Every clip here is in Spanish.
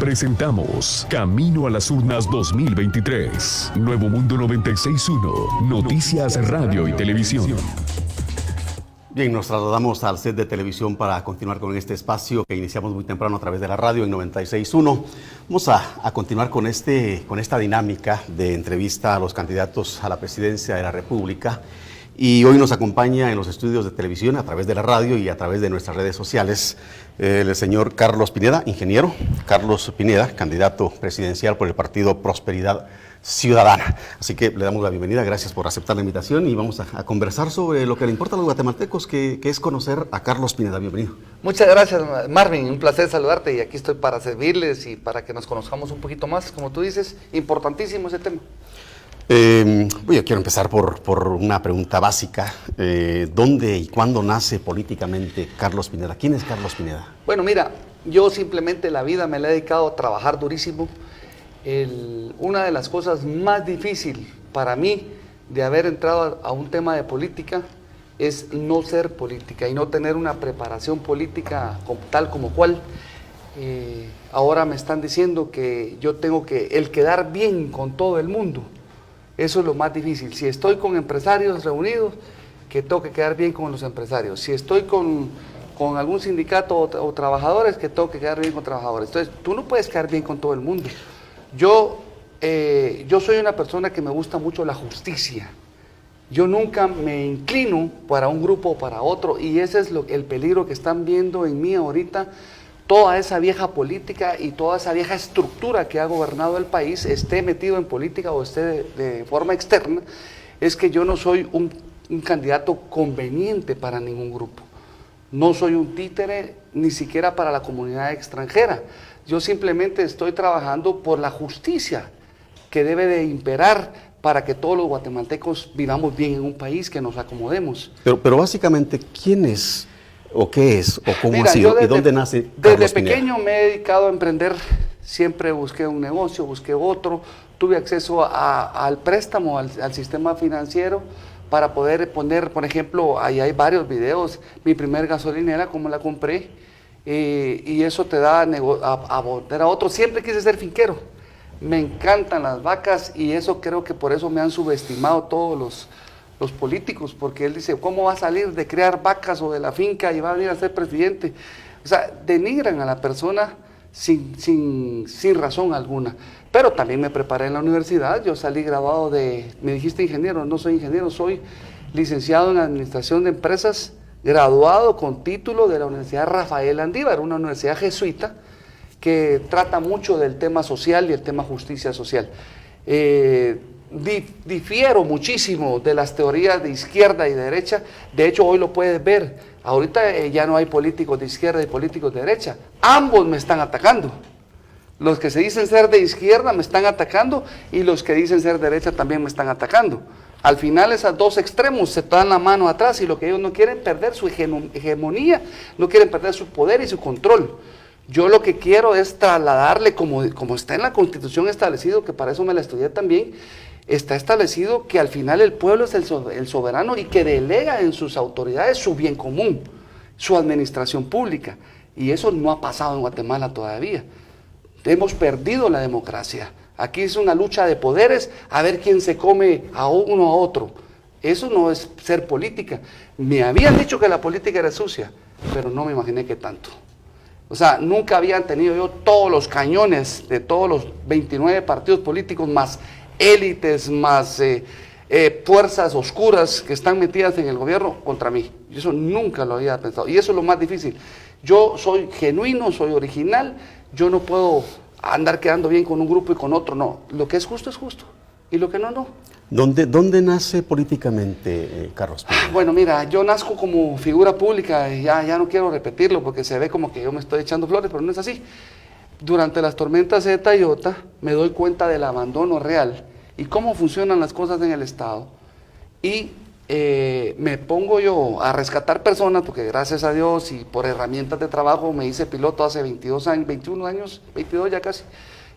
Presentamos Camino a las Urnas 2023. Nuevo Mundo 96.1. Noticias, radio y televisión. Bien, nos trasladamos al set de televisión para continuar con este espacio que iniciamos muy temprano a través de la radio en 96.1. Vamos a continuar con esta dinámica de entrevista a los candidatos a la presidencia de la República. Y hoy nos acompaña en los estudios de televisión, a través de la radio y a través de nuestras redes sociales, el señor Carlos Pineda, ingeniero Carlos Pineda, candidato presidencial por el partido Prosperidad Ciudadana. Así que le damos la bienvenida, gracias por aceptar la invitación y vamos a conversar sobre lo que le importa a los guatemaltecos, que es conocer a Carlos Pineda. Bienvenido. Muchas gracias, Marvin, un placer saludarte y aquí estoy para servirles y para que nos conozcamos un poquito más, como tú dices, importantísimo ese tema. Yo quiero empezar por una pregunta básica. ¿Dónde y cuándo nace políticamente Carlos Pineda? ¿Quién es Carlos Pineda? Bueno, mira, yo simplemente la vida me la he dedicado a trabajar durísimo. Una de las cosas más difíciles para mí de haber entrado a un tema de política es no ser política y no tener una preparación política tal como cual. Ahora me están diciendo que yo tengo que quedar bien con todo el mundo. Eso es lo más difícil. Si estoy con empresarios reunidos, que tengo que quedar bien con los empresarios. Si estoy con algún sindicato o trabajadores, que tengo que quedar bien con trabajadores. Entonces, tú no puedes quedar bien con todo el mundo. Yo soy una persona que me gusta mucho la justicia. Yo nunca me inclino para un grupo o para otro, y ese es el peligro que están viendo en mí ahorita. Toda esa vieja política y toda esa vieja estructura que ha gobernado el país, esté metido en política o esté de forma externa, es que yo no soy un candidato conveniente para ningún grupo. No soy un títere ni siquiera para la comunidad extranjera. Yo simplemente estoy trabajando por la justicia que debe de imperar para que todos los guatemaltecos vivamos bien en un país, que nos acomodemos. Pero básicamente, ¿quién es? ¿O qué es? ¿O cómo Mira, ha sido? ¿Y dónde nace Carlos Desde Pineda? pequeño me he dedicado a emprender. Siempre busqué un negocio, busqué otro. Tuve acceso al préstamo, al sistema financiero, para poder poner, por ejemplo, ahí hay varios videos, mi primer gasolinera, cómo la compré, y eso te da a volver a otro. Siempre quise ser finquero. Me encantan las vacas y eso creo que por eso me han subestimado todos los políticos, porque él dice, ¿cómo va a salir de criar vacas o de la finca y va a venir a ser presidente? O sea, denigran a la persona sin razón alguna. Pero también me preparé en la universidad, yo salí graduado me dijiste ingeniero, no soy ingeniero, soy licenciado en Administración de Empresas, graduado con título de la Universidad Rafael Andívar, una universidad jesuita que trata mucho del tema social y el tema justicia social. Difiero muchísimo de las teorías de izquierda y de derecha. De hecho, hoy lo puedes ver. Ahorita ya no hay políticos de izquierda y políticos de derecha. Ambos me están atacando. Los que se dicen ser de izquierda me están atacando y los que dicen ser de derecha también me están atacando. Al final, esos dos extremos se dan la mano atrás y lo que ellos no quieren perder su hegemonía, no quieren perder su poder y su control. Yo lo que quiero es trasladarle, como está en la Constitución establecido, que para eso me la estudié también, está establecido que al final el pueblo es el soberano y que delega en sus autoridades su bien común, su administración pública. Y eso no ha pasado en Guatemala todavía. Hemos perdido la democracia. Aquí es una lucha de poderes, a ver quién se come a uno a otro. Eso no es ser política. Me habían dicho que la política era sucia, pero no me imaginé que tanto. O sea, nunca habían tenido yo todos los cañones de todos los 29 partidos políticos, más élites, más fuerzas oscuras que están metidas en el gobierno contra mí. Y eso nunca lo había pensado. Y eso es lo más difícil. Yo soy genuino, soy original, yo no puedo andar quedando bien con un grupo y con otro, no. Lo que es justo, y lo que no, no. ¿Dónde nace políticamente Carlos Pineda? Bueno, mira, yo nazco como figura pública, y ya no quiero repetirlo porque se ve como que yo me estoy echando flores, pero no es así. Durante las tormentas Zeta y Iota me doy cuenta del abandono real y cómo funcionan las cosas en el Estado, y me pongo yo a rescatar personas, porque gracias a Dios y por herramientas de trabajo me hice piloto hace 22 años, 21 años, 22 ya casi,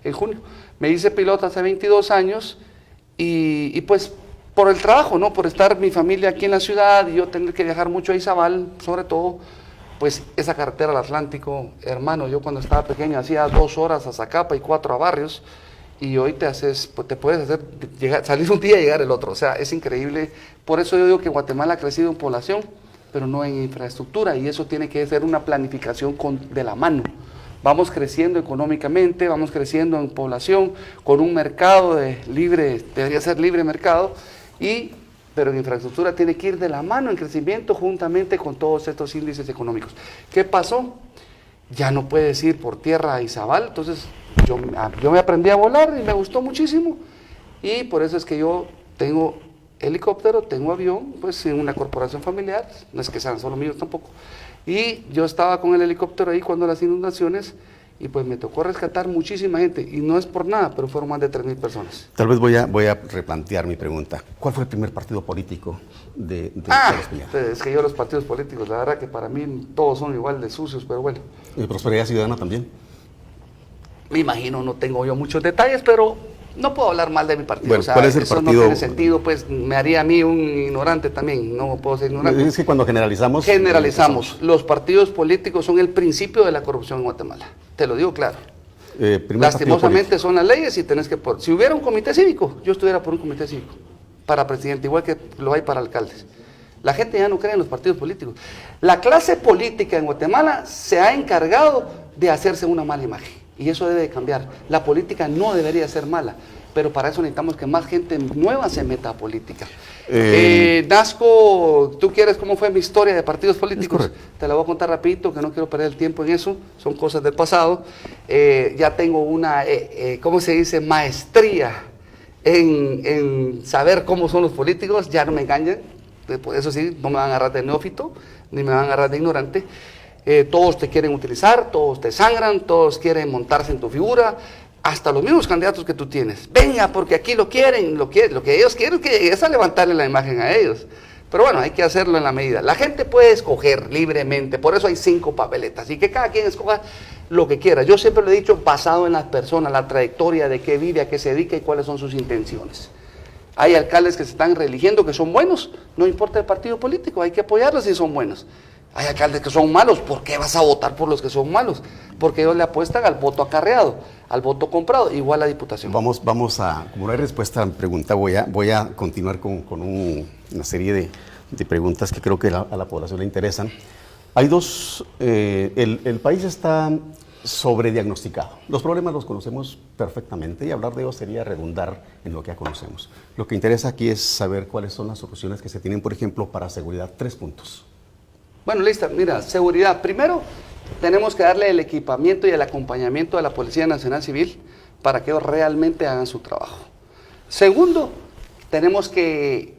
en junio, me hice piloto hace 22 años, y pues por el trabajo, ¿no? Por estar mi familia aquí en la ciudad y yo tener que viajar mucho a Izabal, sobre todo, Pues esa carretera al Atlántico, hermano, yo cuando estaba pequeño hacía 2 horas a Zacapa y 4 a Barrios, y hoy te puedes hacer salir un día y llegar el otro. O sea, es increíble. Por eso yo digo que Guatemala ha crecido en población, pero no en infraestructura, y eso tiene que ser una planificación de la mano. Vamos creciendo económicamente, vamos creciendo en población, con un mercado debería ser libre mercado, pero en infraestructura tiene que ir de la mano en crecimiento juntamente con todos estos índices económicos. ¿Qué pasó? Ya no puedes ir por tierra a Izabal, entonces yo me aprendí a volar y me gustó muchísimo, y por eso es que yo tengo helicóptero, tengo avión, pues en una corporación familiar, no es que sean solo míos tampoco, y yo estaba con el helicóptero ahí cuando las inundaciones, y pues me tocó rescatar muchísima gente, y no es por nada, pero fueron más de 3,000 personas. Tal vez voy a replantear mi pregunta. ¿Cuál fue el primer partido político de Espinal? Pues es que yo los partidos políticos, la verdad que para mí todos son igual de sucios, pero bueno. ¿Y Prosperidad Ciudadana también? Me imagino, no tengo yo muchos detalles, pero no puedo hablar mal de mi partido. Bueno, o sea, ¿cuál es el eso partido? No tiene sentido, pues me haría a mí un ignorante también, no puedo ser ignorante. Es que cuando generalizamos... Los partidos políticos son el principio de la corrupción en Guatemala, te lo digo claro. Lastimosamente son las leyes y tenés que... Si hubiera un comité cívico, yo estuviera por un comité cívico para presidente, igual que lo hay para alcaldes. La gente ya no cree en los partidos políticos. La clase política en Guatemala se ha encargado de hacerse una mala imagen, y eso debe de cambiar. La política no debería ser mala, pero para eso necesitamos que más gente nueva se meta a política. Nasco, ¿tú quieres cómo fue mi historia de partidos políticos? Te la voy a contar rapidito, que no quiero perder el tiempo en eso, son cosas del pasado. Ya tengo una, ¿cómo se dice?, maestría en saber cómo son los políticos, ya no me engañen, eso sí, no me van a agarrar de neófito, ni me van a agarrar de ignorante. Todos te quieren utilizar, todos te sangran, todos quieren montarse en tu figura, hasta los mismos candidatos que tú tienes. Venga, porque aquí lo que ellos quieren es que llegues a levantarle la imagen a ellos. Pero bueno, hay que hacerlo en la medida. La gente puede escoger libremente, por eso hay 5 papeletas, y que cada quien escoja lo que quiera. Yo siempre lo he dicho, basado en las personas, la trayectoria de qué vive, a qué se dedica y cuáles son sus intenciones. Hay alcaldes que se están reeligiendo, que son buenos, no importa el partido político, hay que apoyarlos si son buenos. Hay alcaldes que son malos, ¿por qué vas a votar por los que son malos? Porque ellos le apuestan al voto acarreado, al voto comprado, igual la diputación. Vamos a, como no hay respuesta a mi pregunta, voy a continuar con una serie de preguntas que creo que a la población le interesan. Hay dos, el país está sobrediagnosticado. Los problemas los conocemos perfectamente y hablar de ellos sería redundar en lo que ya conocemos. Lo que interesa aquí es saber cuáles son las soluciones que se tienen, por ejemplo, para seguridad. 3 puntos. Bueno, lista, mira, seguridad. Primero, tenemos que darle el equipamiento y el acompañamiento a la Policía Nacional Civil para que ellos realmente hagan su trabajo. Segundo, tenemos que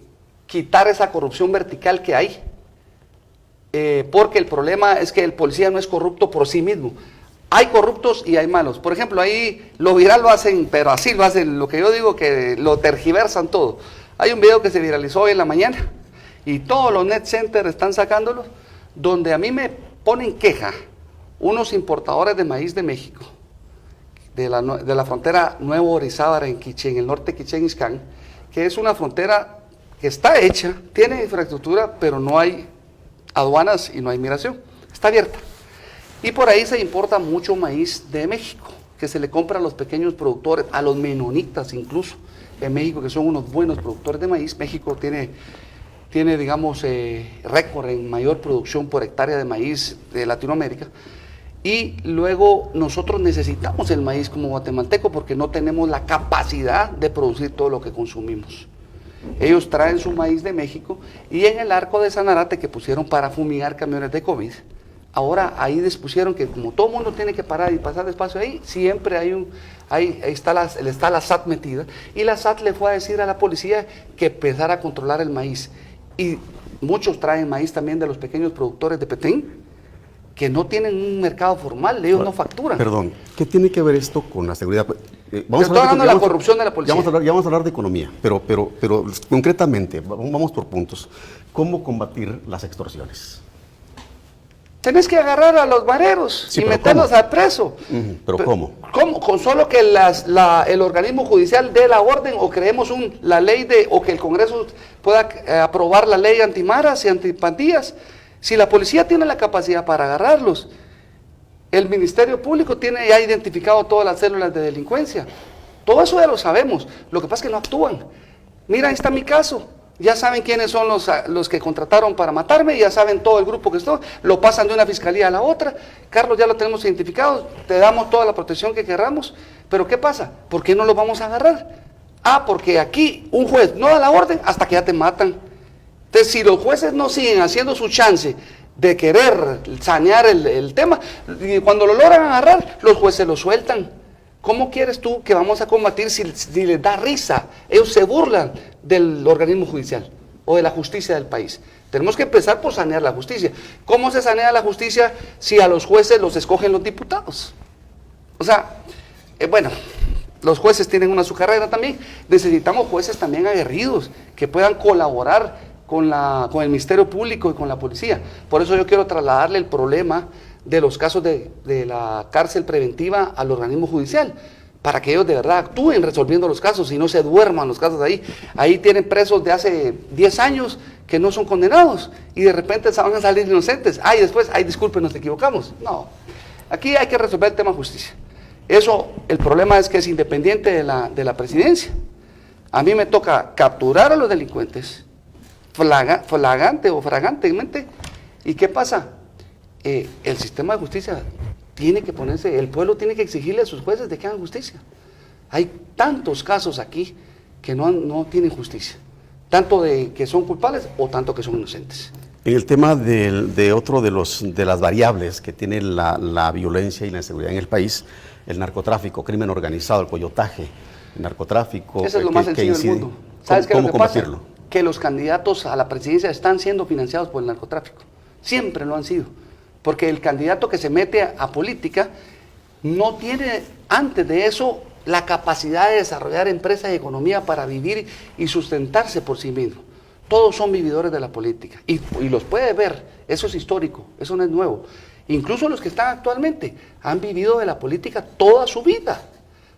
quitar esa corrupción vertical que hay, porque el problema es que el policía no es corrupto por sí mismo. Hay corruptos y hay malos. Por ejemplo, ahí lo viral lo hacen, pero así lo hacen, lo que yo digo que lo tergiversan todo. Hay un video que se viralizó hoy en la mañana y todos los net centers están sacándolo, donde a mí me ponen queja unos importadores de maíz de México, de la frontera Nuevo Orizaba en Quiché, en el norte de Quiché, en Ixcán, que es una frontera que está hecha, tiene infraestructura, pero no hay aduanas y no hay migración, está abierta. Y por ahí se importa mucho maíz de México, que se le compra a los pequeños productores, a los menonitas incluso, en México, que son unos buenos productores de maíz. México tiene digamos, récord en mayor producción por hectárea de maíz de Latinoamérica. Y luego nosotros necesitamos el maíz como guatemalteco porque no tenemos la capacidad de producir todo lo que consumimos. Ellos traen su maíz de México y en el arco de Sanarate que pusieron para fumigar camiones de COVID, ahora ahí dispusieron que como todo el mundo tiene que parar y pasar despacio ahí, siempre ahí está la SAT metida, y la SAT le fue a decir a la policía que empezara a controlar el maíz. Y muchos traen maíz también de los pequeños productores de Petén, que no tienen un mercado formal, ellos no facturan. Perdón, ¿qué tiene que ver esto con la seguridad? Estoy hablando de la corrupción de la policía. Ya vamos a hablar de economía, pero concretamente, vamos por puntos. ¿Cómo combatir las extorsiones? Tenés que agarrar a los mareros y meterlos al preso. ¿Pero cómo? ¿Cómo? Con solo que el organismo judicial dé la orden o creemos la ley o que el Congreso pueda aprobar la ley antimaras y antipandillas. Si la policía tiene la capacidad para agarrarlos, el Ministerio Público tiene ya identificado todas las células de delincuencia. Todo eso ya lo sabemos. Lo que pasa es que no actúan. Mira, ahí está mi caso. Ya saben quiénes son los que contrataron para matarme, ya saben todo el grupo que estoy, lo pasan de una fiscalía a la otra. Carlos, ya lo tenemos identificado, te damos toda la protección que querramos. Pero ¿qué pasa? ¿Por qué no lo vamos a agarrar? Porque aquí un juez no da la orden hasta que ya te matan. Entonces, si los jueces no siguen haciendo su chance de querer sanear el tema, y cuando lo logran agarrar, los jueces lo sueltan. ¿Cómo quieres tú que vamos a combatir si les da risa? Ellos se burlan del organismo judicial o de la justicia del país. Tenemos que empezar por sanear la justicia. ¿Cómo se sanea la justicia si a los jueces los escogen los diputados? O sea, bueno, los jueces tienen su carrera también. Necesitamos jueces también aguerridos que puedan colaborar con el Ministerio Público y con la policía. Por eso yo quiero trasladarle el problema de los casos de la cárcel preventiva al organismo judicial, para que ellos de verdad actúen resolviendo los casos y no se duerman los casos de ahí. Ahí tienen presos de hace 10 años que no son condenados y de repente van a salir inocentes. Después, disculpen, nos equivocamos. No, aquí hay que resolver el tema de justicia. Eso, el problema es que es independiente de la presidencia. A mí me toca capturar a los delincuentes, flagrantemente. ¿Y qué pasa? El sistema de justicia tiene que ponerse, el pueblo tiene que exigirle a sus jueces de que hagan justicia. Hay tantos casos aquí que no tienen justicia, tanto de que son culpables o tanto que son inocentes. En el tema de otro de las variables que tiene la violencia y la inseguridad en el país, el narcotráfico, crimen organizado, el coyotaje, el narcotráfico. Eso es lo más sencillo del mundo. ¿Sabes qué es lo que pasa? Que los candidatos a la presidencia están siendo financiados por el narcotráfico. Siempre lo han sido. Porque el candidato que se mete a política no tiene antes de eso la capacidad de desarrollar empresas y economía para vivir y sustentarse por sí mismo. Todos son vividores de la política y los puede ver, eso es histórico, eso no es nuevo. Incluso los que están actualmente han vivido de la política toda su vida.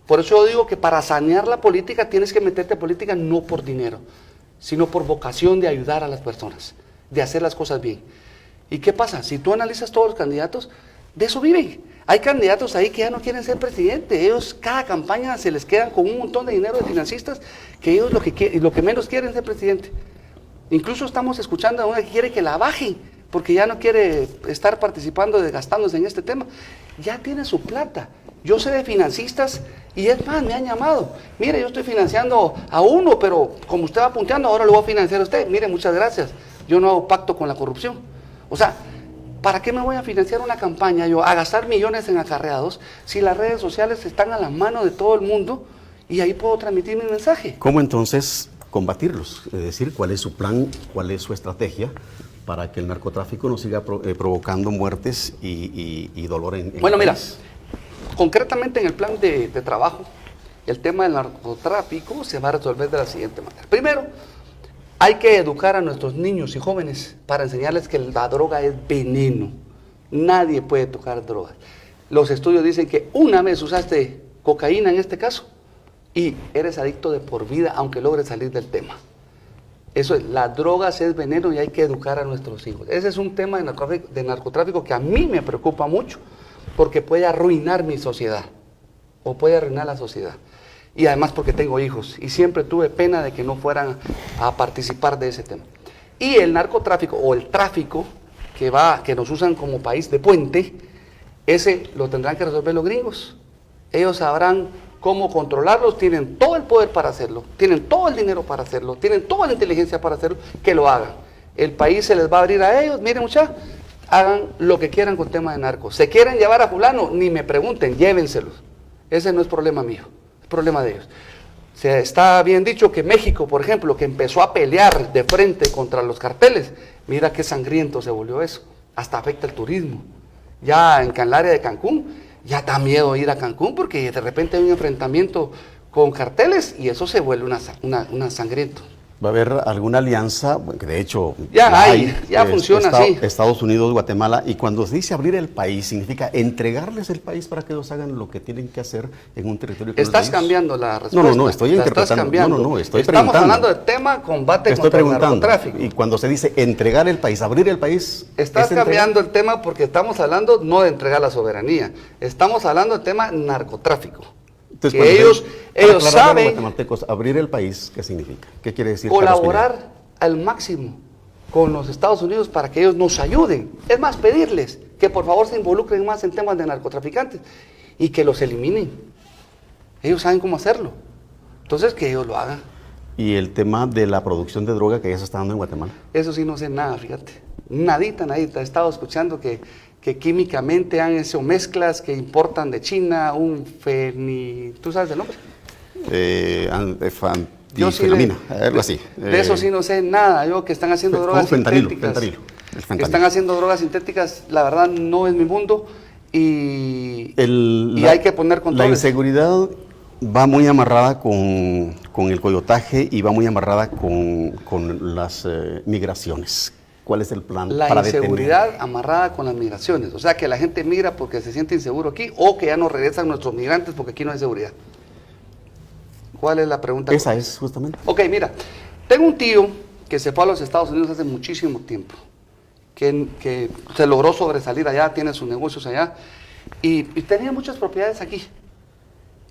Por eso yo digo que para sanear la política tienes que meterte a política no por dinero, sino por vocación de ayudar a las personas, de hacer las cosas bien. ¿Y qué pasa? Si tú analizas todos los candidatos, de eso viven. Hay candidatos ahí que ya no quieren ser presidente. Ellos, cada campaña se les quedan con un montón de dinero de financistas que ellos lo que menos quieren es ser presidente. Incluso estamos escuchando a una que quiere que la bajen, porque ya no quiere estar participando, gastándose en este tema. Ya tiene su plata. Yo sé de financistas y es más, me han llamado. Mire, yo estoy financiando a uno, pero como usted va punteando, ahora lo voy a financiar a usted. Mire, muchas gracias. Yo no hago pacto con la corrupción. O sea, ¿para qué me voy a financiar una campaña yo a gastar millones en acarreados si las redes sociales están a la mano de todo el mundo y ahí puedo transmitir mi mensaje? ¿Cómo entonces combatirlos? Es decir, ¿cuál es su plan, cuál es su estrategia para que el narcotráfico no siga provocando muertes y dolor en Bueno, el mira, país? Concretamente en el plan de trabajo, el tema del narcotráfico se va a resolver de la siguiente manera. Primero, hay que educar a nuestros niños y jóvenes para enseñarles que la droga es veneno. Nadie puede tocar drogas. Los estudios dicen que una vez usaste cocaína en este caso y eres adicto de por vida aunque logres salir del tema. Eso es, las drogas es veneno y hay que educar a nuestros hijos. Ese es un tema de narcotráfico que a mí me preocupa mucho porque puede arruinar mi sociedad o puede arruinar la sociedad. Y además porque tengo hijos y siempre tuve pena de que no fueran a participar de ese tema. Y el narcotráfico o el tráfico que nos usan como país de puente, ese lo tendrán que resolver los gringos. Ellos sabrán cómo controlarlos, tienen todo el poder para hacerlo, tienen todo el dinero para hacerlo, tienen toda la inteligencia para hacerlo, que lo hagan. El país se les va a abrir a ellos, miren muchachos, hagan lo que quieran con temas de narcos. ¿Se quieren llevar a fulano? Ni me pregunten, llévenselos. Ese no es problema mío. Problema de ellos. Se está bien dicho que México, por ejemplo, que empezó a pelear de frente contra los carteles, mira qué sangriento se volvió eso, hasta afecta el turismo. Ya en el área de Cancún, ya da miedo ir a Cancún porque de repente hay un enfrentamiento con carteles y eso se vuelve una sangriento. ¿Va a haber alguna alianza? Bueno, que de hecho ya hay, ya funciona así. Estados Unidos, Guatemala, y cuando se dice abrir el país, significa entregarles el país para que ellos hagan lo que tienen que hacer en un territorio que Estás cambiando la respuesta. No, estoy interpretando. Estoy Estamos hablando del tema combate contra el narcotráfico. Y cuando se dice entregar el país, abrir el país... Estás cambiando el tema porque estamos hablando no de entregar la soberanía, estamos hablando del tema narcotráfico. Entonces, que ellos saben... guatemaltecos, abrir el país, ¿qué significa? ¿Qué quiere decir? Colaborar al máximo con los Estados Unidos para que ellos nos ayuden. Es más, pedirles que por favor se involucren más en temas de narcotraficantes y que los eliminen. Ellos saben cómo hacerlo. Entonces, que ellos lo hagan. ¿Y el tema de la producción de droga que ya se está dando en Guatemala? Eso sí no sé nada, fíjate. Nadita. He estado escuchando que químicamente han hecho mezclas que importan de China, ¿tú sabes el nombre? Difenamina, algo así. De eso sí no sé nada, yo que están haciendo drogas sintéticas. Fentanilo. Que están haciendo drogas sintéticas, la verdad no es mi mundo y hay que poner controles. La inseguridad va muy amarrada con el coyotaje y va muy amarrada con las migraciones. ¿Cuál es el plan para detener? La inseguridad amarrada con las migraciones, o sea que la gente migra porque se siente inseguro aquí o que ya no regresan nuestros migrantes porque aquí no hay seguridad. ¿Cuál es la pregunta? Esa es justamente. Ok, mira, tengo un tío que se fue a los Estados Unidos hace muchísimo tiempo, que se logró sobresalir allá, tiene sus negocios allá y tenía muchas propiedades aquí.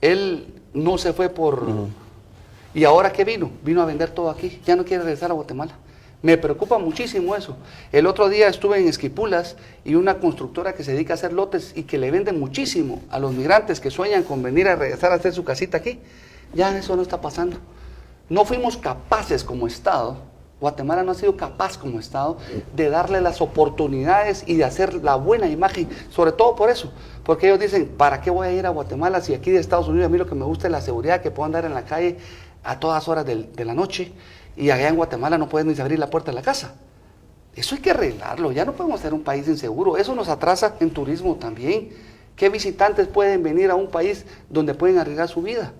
Él no se fue ¿Y ahora qué vino? Vino a vender todo aquí, ya no quiere regresar a Guatemala. Me preocupa muchísimo eso. El otro día estuve en Esquipulas y una constructora que se dedica a hacer lotes y que le vende muchísimo a los migrantes que sueñan con venir a regresar a hacer su casita aquí. Ya eso no está pasando. No fuimos capaces como Estado, Guatemala no ha sido capaz como Estado de darle las oportunidades y de hacer la buena imagen, sobre todo por eso, porque ellos dicen, ¿para qué voy a ir a Guatemala si aquí de Estados Unidos a mí lo que me gusta es la seguridad, que puedo andar en la calle a todas horas de la noche? Y allá en Guatemala no pueden ni abrir la puerta de la casa. Eso hay que arreglarlo, ya no podemos ser un país inseguro, eso nos atrasa en turismo también. ¿Qué visitantes pueden venir a un país donde pueden arriesgar su vida?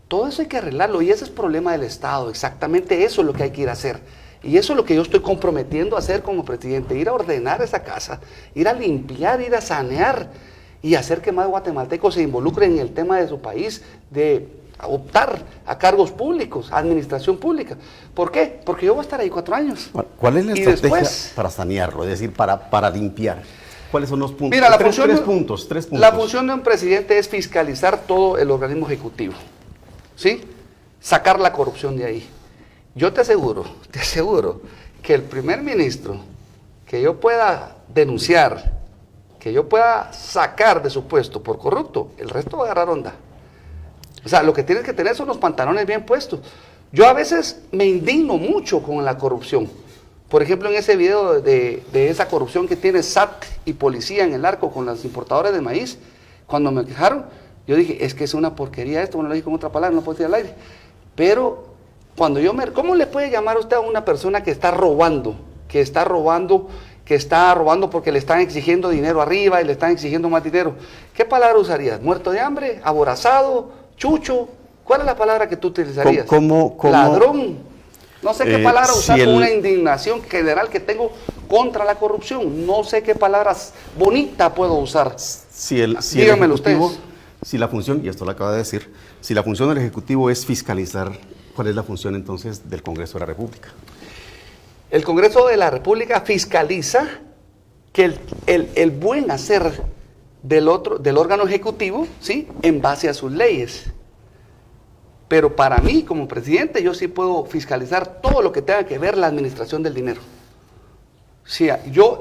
Todo eso hay que arreglarlo y ese es problema del Estado, exactamente eso es lo que hay que ir a hacer. Y eso es lo que yo estoy comprometiendo a hacer como presidente, ir a ordenar esa casa, ir a limpiar, ir a sanear y hacer que más guatemaltecos se involucren en el tema de su país, de optar a cargos públicos, a administración pública. ¿Por qué? Porque yo voy a estar ahí 4 años. ¿Cuál es la estrategia después, para sanearlo? Es decir, para limpiar. ¿Cuáles son los puntos? Mira, tres puntos. La función de un presidente es fiscalizar todo el organismo ejecutivo, ¿sí? Sacar la corrupción de ahí. Yo te aseguro que el primer ministro que yo pueda denunciar, que yo pueda sacar de su puesto por corrupto, el resto va a agarrar onda. O sea, lo que tienes que tener son los pantalones bien puestos. Yo a veces me indigno mucho con la corrupción. Por ejemplo, en ese video de esa corrupción que tiene SAT y policía en el arco con los importadores de maíz, cuando me quejaron, yo dije, es que es una porquería esto, bueno, lo dije con otra palabra, no puedo decir al aire. Pero cuando ¿cómo le puede llamar usted a una persona que está robando porque le están exigiendo dinero arriba y le están exigiendo más dinero? ¿Qué palabra usarías? ¿Muerto de hambre? ¿Aborazado? ¿Chucho? ¿Cuál es la palabra que tú utilizarías? ¿Cómo? Ladrón. No sé qué palabra usar si con una indignación general que tengo contra la corrupción. No sé qué palabras bonitas puedo usar. Díganmelo ustedes. Si la función, y esto lo acaba de decir, si la función del Ejecutivo es fiscalizar, ¿cuál es la función entonces del Congreso de la República? El Congreso de la República fiscaliza que el buen hacer del órgano ejecutivo, ¿sí?, en base a sus leyes. Pero para mí, como presidente, yo sí puedo fiscalizar todo lo que tenga que ver la administración del dinero. Sí,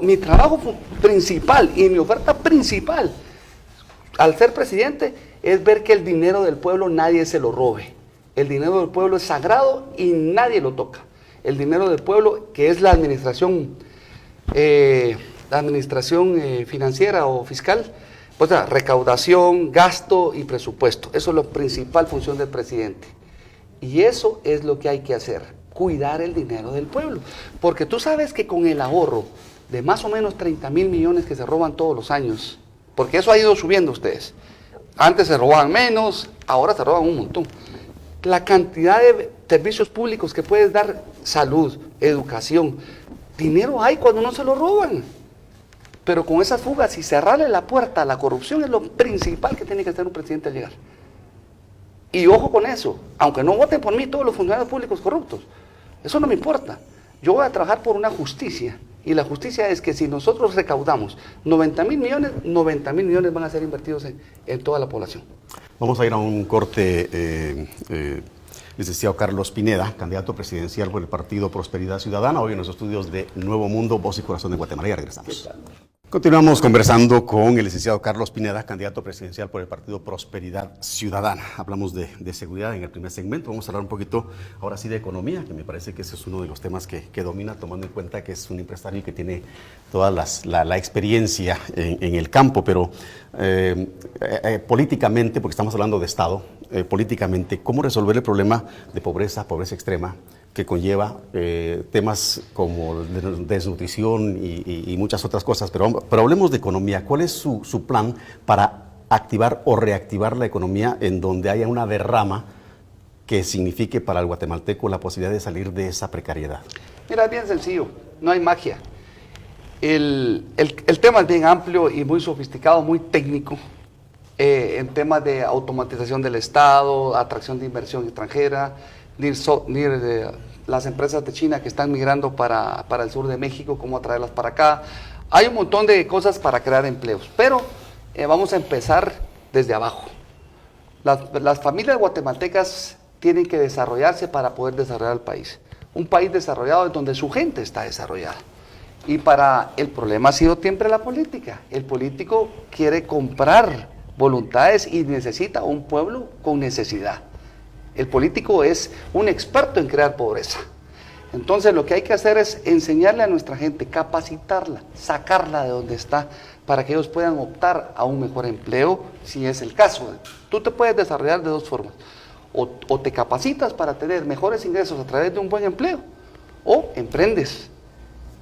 mi trabajo principal y mi oferta principal, al ser presidente, es ver que el dinero del pueblo nadie se lo robe. El dinero del pueblo es sagrado y nadie lo toca. El dinero del pueblo, que es la administración financiera o fiscal, o sea, recaudación, gasto y presupuesto. Eso es la principal función del presidente. Y eso es lo que hay que hacer, cuidar el dinero del pueblo. Porque tú sabes que con el ahorro de más o menos 30,000 millones que se roban todos los años, porque eso ha ido subiendo ustedes. Antes se robaban menos, ahora se roban un montón. La cantidad de servicios públicos que puedes dar, salud, educación. Dinero hay cuando no se lo roban. Pero con esas fugas y cerrarle la puerta a la corrupción es lo principal que tiene que hacer un presidente al llegar. Y ojo con eso, aunque no voten por mí todos los funcionarios públicos corruptos, eso no me importa. Yo voy a trabajar por una justicia, y la justicia es que si nosotros recaudamos 90,000 millones, 90,000 millones van a ser invertidos en toda la población. Vamos a ir a un corte, licenciado Carlos Pineda, candidato presidencial por el Partido Prosperidad Ciudadana, hoy en los estudios de Nuevo Mundo, Voz y Corazón de Guatemala. Ya regresamos. Continuamos conversando con el licenciado Carlos Pineda, candidato presidencial por el Partido Prosperidad Ciudadana. Hablamos de seguridad en el primer segmento. Vamos a hablar un poquito ahora sí de economía, que me parece que ese es uno de los temas que domina, tomando en cuenta que es un empresario y que tiene toda la experiencia en el campo. Pero políticamente, porque estamos hablando de Estado, políticamente, ¿cómo resolver el problema de pobreza extrema, que conlleva temas como desnutrición y muchas otras cosas? Pero hablemos de economía. ¿Cuál es su plan para activar o reactivar la economía en donde haya una derrama que signifique para el guatemalteco la posibilidad de salir de esa precariedad? Mira, es bien sencillo, no hay magia. El tema es bien amplio y muy sofisticado, muy técnico, en temas de automatización del Estado, atracción de inversión extranjera, las empresas de China que están migrando para el sur de México, cómo atraerlas para acá. Hay un montón de cosas para crear empleos, pero vamos a empezar desde abajo. Las familias guatemaltecas tienen que desarrollarse para poder desarrollar el país. Un país desarrollado es donde su gente está desarrollada. Y el problema ha sido siempre la política. El político quiere comprar voluntades y necesita un pueblo con necesidad. El político es un experto en crear pobreza. Entonces lo que hay que hacer es enseñarle a nuestra gente, capacitarla, sacarla de donde está, para que ellos puedan optar a un mejor empleo, si es el caso. Tú te puedes desarrollar de dos formas. O te capacitas para tener mejores ingresos a través de un buen empleo, o emprendes.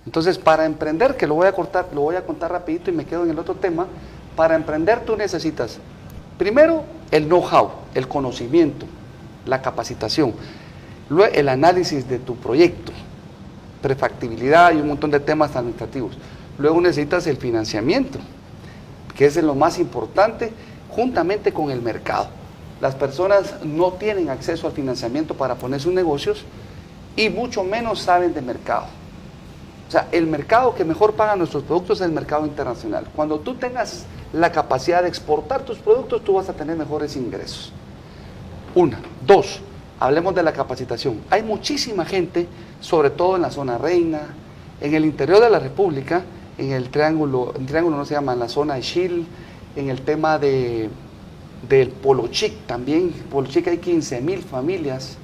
Entonces, para emprender, que lo voy a contar rapidito y me quedo en el otro tema, para emprender tú necesitas, primero, el know-how, el conocimiento, la capacitación, luego el análisis de tu proyecto, prefactibilidad y un montón de temas administrativos. Luego necesitas el financiamiento, que es lo más importante, juntamente con el mercado. Las personas no tienen acceso al financiamiento para poner sus negocios y mucho menos saben de mercado. O sea, el mercado que mejor paga nuestros productos es el mercado internacional. Cuando tú tengas la capacidad de exportar tus productos, tú vas a tener mejores ingresos. Una. Dos, hablemos de la capacitación. Hay muchísima gente, sobre todo en la zona Reina, en el interior de la República, en el triángulo no se llama, en la zona de Xil, en el tema del Polochic también. Polochic hay 15,000 familias,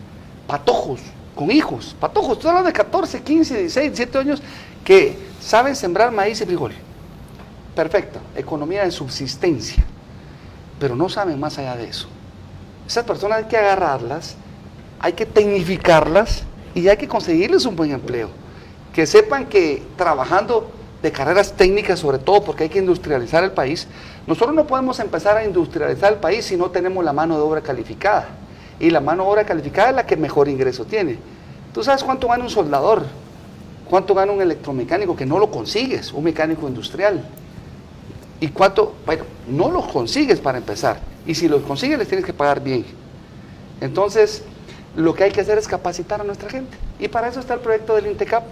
patojos, con hijos, patojos, todos los de 14, 15, 16, 17 años, que saben sembrar maíz y frijol. Perfecto, economía de subsistencia, pero no saben más allá de eso. Esas personas hay que agarrarlas, hay que tecnificarlas y hay que conseguirles un buen empleo. Que sepan que trabajando de carreras técnicas, sobre todo porque hay que industrializar el país, nosotros no podemos empezar a industrializar el país si no tenemos la mano de obra calificada. Y la mano de obra calificada es la que mejor ingreso tiene. ¿Tú sabes cuánto gana un soldador? ¿Cuánto gana un electromecánico? Que no lo consigues, un mecánico industrial. ¿Y cuánto? Bueno, no los consigues para empezar. Y si los consigues, les tienes que pagar bien. Entonces, lo que hay que hacer es capacitar a nuestra gente. Y para eso está el proyecto del INTECAP.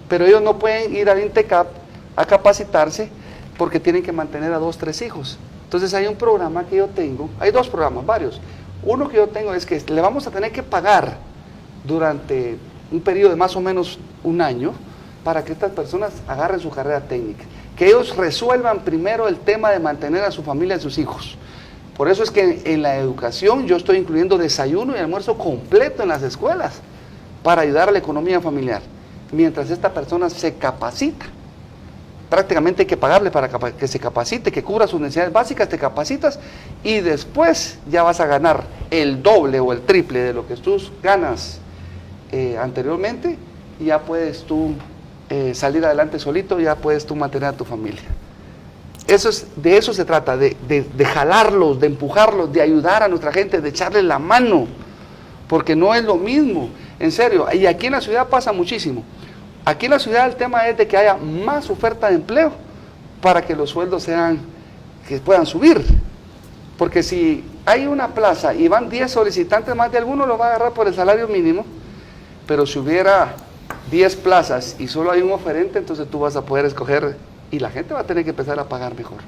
Pero ellos no pueden ir al INTECAP a capacitarse porque tienen que mantener a 2, 3 hijos. Entonces hay un programa que yo tengo, hay dos programas, varios. Uno que yo tengo es que le vamos a tener que pagar durante un periodo de más o menos un año para que estas personas agarren su carrera técnica. Que ellos resuelvan primero el tema de mantener a su familia y a sus hijos. Por eso es que en la educación yo estoy incluyendo desayuno y almuerzo completo en las escuelas para ayudar a la economía familiar. Mientras esta persona se capacita. Prácticamente hay que pagarle para que se capacite, que cubra sus necesidades básicas, te capacitas y después ya vas a ganar el doble o el triple de lo que tú ganas anteriormente y ya puedes tú salir adelante solito, ya puedes tú mantener a tu familia. De eso se trata, de jalarlos, de empujarlos, de ayudar a nuestra gente, de echarle la mano, porque no es lo mismo, en serio, y aquí en la ciudad pasa muchísimo. Aquí en la ciudad el tema es de que haya más oferta de empleo para que los sueldos que puedan subir. Porque si hay una plaza y van 10 solicitantes, más de alguno lo va a agarrar por el salario mínimo, pero si hubiera 10 plazas y solo hay un oferente, entonces tú vas a poder escoger y la gente va a tener que empezar a pagar mejor.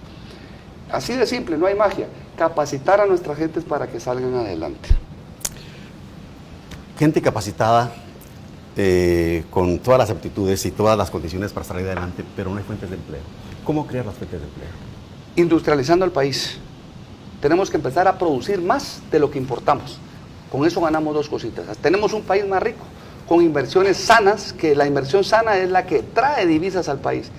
Así de simple, no hay magia. Capacitar a nuestras gentes para que salgan adelante. Gente capacitada, con todas las aptitudes y todas las condiciones para salir adelante, pero no hay fuentes de empleo. ¿Cómo crear las fuentes de empleo? Industrializando el país. Tenemos que empezar a producir más de lo que importamos. Con eso ganamos dos cositas. Tenemos un país más rico, con inversiones sanas, que la inversión sana es la que trae divisas al país.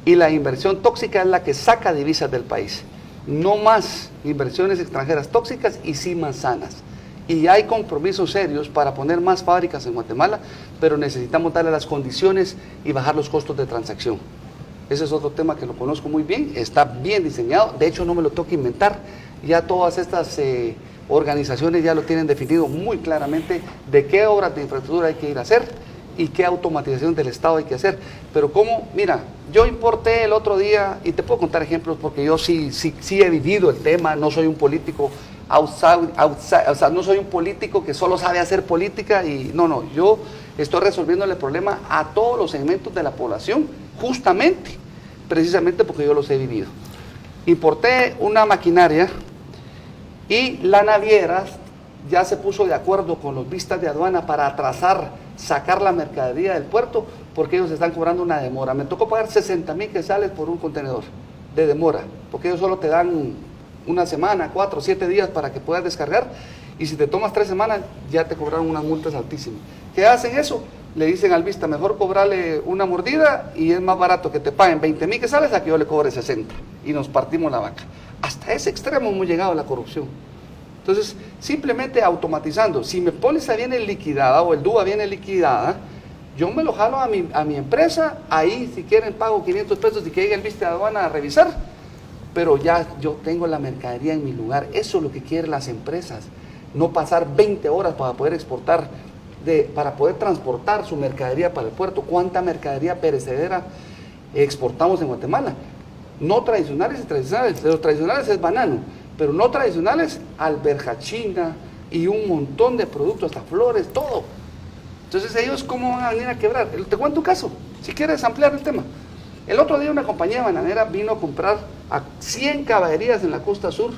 Y la inversión tóxica es la que saca divisas del país. No más inversiones extranjeras tóxicas y sí más sanas. Y hay compromisos serios para poner más fábricas en Guatemala, pero necesitamos darle las condiciones y bajar los costos de transacción. Ese es otro tema que lo conozco muy bien, está bien diseñado, de hecho no me lo toca inventar, ya todas estas organizaciones ya lo tienen definido muy claramente de qué obras de infraestructura hay que ir a hacer y qué automatización del Estado hay que hacer. Pero como, mira, yo importé el otro día, y te puedo contar ejemplos porque yo sí he vivido el tema, no soy un político o sea, no soy un político que solo sabe hacer política y no, yo estoy resolviendo el problema a todos los segmentos de la población, justamente, precisamente porque yo los he vivido. Importé una maquinaria y la naviera ya se puso de acuerdo con los vistas de aduana para atrasar, sacar la mercadería del puerto, porque ellos están cobrando una demora. Me tocó pagar 60,000 quetzales por un contenedor de demora, porque ellos solo te dan una semana, 4 o 7 días para que puedas descargar, y si te tomas 3 semanas ya te cobraron unas multas altísimas. ¿Qué hacen eso? Le dicen al vista, mejor cobrarle una mordida y es más barato que te paguen 20,000 quetzales a que yo le cobre 60 y nos partimos la vaca. Hasta ese extremo hemos llegado a la corrupción. Entonces, simplemente automatizando, si mi póliza viene liquidada o el DUA viene liquidada, yo me lo jalo a mi empresa, ahí si quieren pago 500 pesos y que llegue el vista de aduana a revisar, pero ya yo tengo la mercadería en mi lugar. Eso es lo que quieren las empresas, no pasar 20 horas para poder exportar, para poder transportar su mercadería para el puerto. ¿Cuánta mercadería perecedera exportamos en Guatemala? No tradicionales y tradicionales. Los tradicionales es banano, pero no tradicionales, alberjachina y un montón de productos, hasta flores, todo. Entonces ellos, ¿cómo van a venir a quebrar? Te cuento un caso, si quieres ampliar el tema. El otro día una compañía bananera vino a comprar a 100 caballerías en la costa sur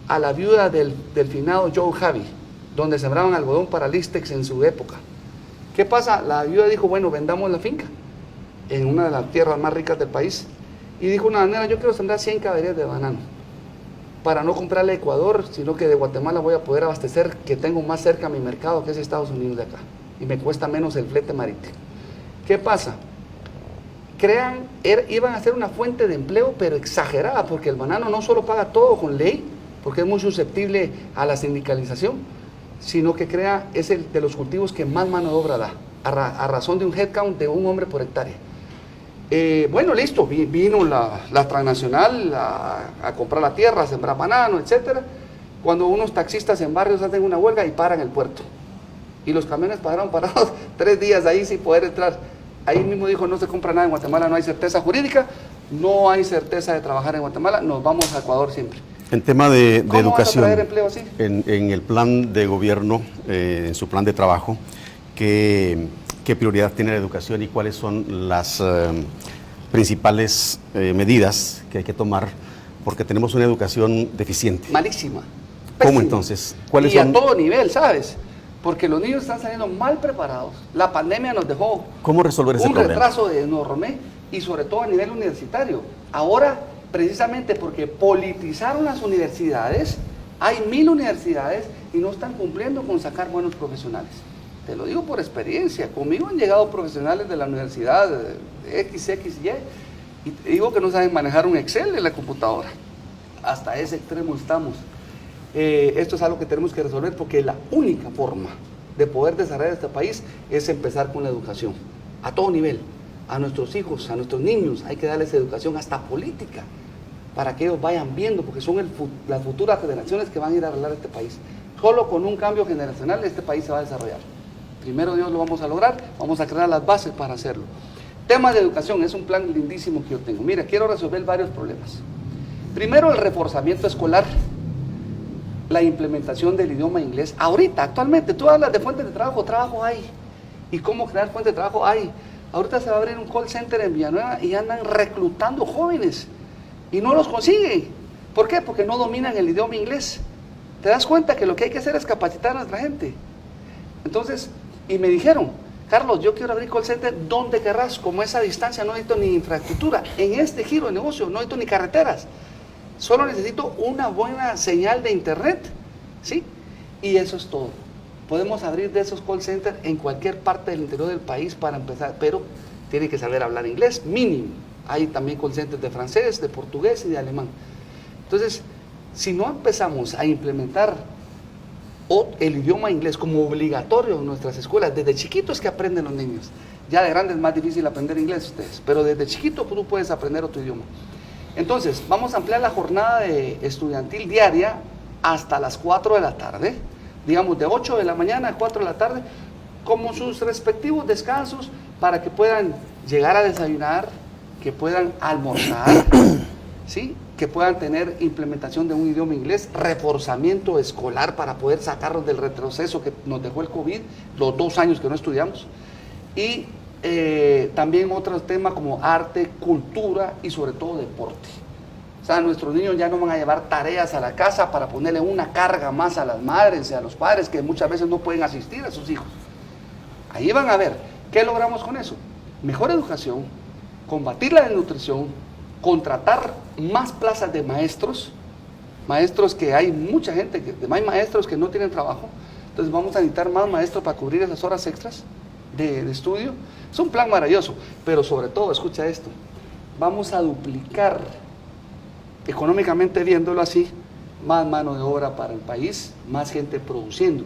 a la viuda del finado Joe Javi, donde sembraban algodón para Listex en su época. ¿Qué pasa? La viuda dijo, bueno, vendamos la finca en una de las tierras más ricas del país. Y dijo una bananera, yo quiero sembrar 100 caballerías de banano para no comprarle a Ecuador, sino que de Guatemala voy a poder abastecer, que tengo más cerca mi mercado, que es Estados Unidos de acá, y me cuesta menos el flete marítimo. ¿Qué pasa? Iban a ser una fuente de empleo, pero exagerada, porque el banano no solo paga todo con ley, porque es muy susceptible a la sindicalización, sino que es el de los cultivos que más mano de obra da, a razón de un headcount de un hombre por hectárea. Bueno, listo, vino la transnacional a comprar la tierra, a sembrar banano, etcétera. Cuando unos taxistas en barrios hacen una huelga y paran el puerto. Y los camiones pararon parados 3 días ahí sin poder entrar. Ahí mismo dijo, no se compra nada en Guatemala, no hay certeza jurídica, no hay certeza de trabajar en Guatemala, nos vamos a Ecuador siempre. En tema de educación, vas a traer empleo así? En el plan de gobierno, en su plan de trabajo, ¿qué prioridad tiene la educación y cuáles son las principales medidas que hay que tomar? Porque tenemos una educación deficiente. Malísima. ¿Cómo entonces? ¿Cuáles y son? A todo nivel, ¿sabes? Porque los niños están saliendo mal preparados. La pandemia nos dejó ¿Cómo resolver ese problema? Un retraso enorme, y sobre todo a nivel universitario. Ahora, precisamente porque politizaron las universidades, hay 1000 universidades y no están cumpliendo con sacar buenos profesionales. Te lo digo por experiencia. Conmigo han llegado profesionales de la universidad de XY y te digo que no saben manejar un Excel en la computadora. Hasta ese extremo estamos. Esto es algo que tenemos que resolver, porque la única forma de poder desarrollar este país es empezar con la educación, a todo nivel. A nuestros hijos, a nuestros niños, hay que darles educación hasta política, para que ellos vayan viendo, porque son las futuras generaciones que van a ir a arreglar este país. Solo con un cambio generacional este país se va a desarrollar. Primero Dios lo vamos a lograr, vamos a crear las bases para hacerlo. Tema de educación, es un plan lindísimo que yo tengo. Mira, quiero resolver varios problemas. Primero, el reforzamiento escolar, la implementación del idioma inglés. Ahorita, actualmente, tú hablas de fuentes de trabajo, trabajo hay. ¿Y cómo crear fuentes de trabajo? Hay. Ahorita se va a abrir un call center en Villanueva y andan reclutando jóvenes y no los consiguen. ¿Por qué? Porque no dominan el idioma inglés. ¿Te das cuenta que lo que hay que hacer es capacitar a nuestra gente? Entonces, y me dijeron, Carlos, yo quiero abrir call center donde querrás, como esa distancia no necesito ni infraestructura, en este giro de negocio no necesito ni carreteras, solo necesito una buena señal de internet, ¿sí? Y eso es todo. Podemos abrir de esos call centers en cualquier parte del interior del país para empezar, pero tiene que saber hablar inglés, mínimo. Hay también call centers de francés, de portugués y de alemán. Entonces, si no empezamos a implementar el idioma inglés como obligatorio en nuestras escuelas, desde chiquitos que aprenden los niños, ya de grandes es más difícil aprender inglés ustedes, pero desde chiquito tú puedes aprender otro idioma. Entonces, vamos a ampliar la jornada estudiantil diaria hasta las 4 de la tarde, digamos de 8 de la mañana a 4 de la tarde, como sus respectivos descansos para que puedan llegar a desayunar, que puedan almorzar, ¿sí? Que puedan tener implementación de un idioma inglés, reforzamiento escolar para poder sacarlos del retroceso que nos dejó el COVID, los 2 años que no estudiamos, y también otros temas como arte, cultura y sobre todo deporte. O sea, nuestros niños ya no van a llevar tareas a la casa para ponerle una carga más a las madres y a los padres que muchas veces no pueden asistir a sus hijos. Ahí van a ver, ¿qué logramos con eso? Mejor educación, combatir la desnutrición, contratar más plazas de maestros que hay mucha gente, hay maestros que no tienen trabajo, entonces vamos a necesitar más maestros para cubrir esas horas extras de estudio. Es un plan maravilloso, pero sobre todo, escucha esto, vamos a duplicar, económicamente viéndolo así, más mano de obra para el país, más gente produciendo,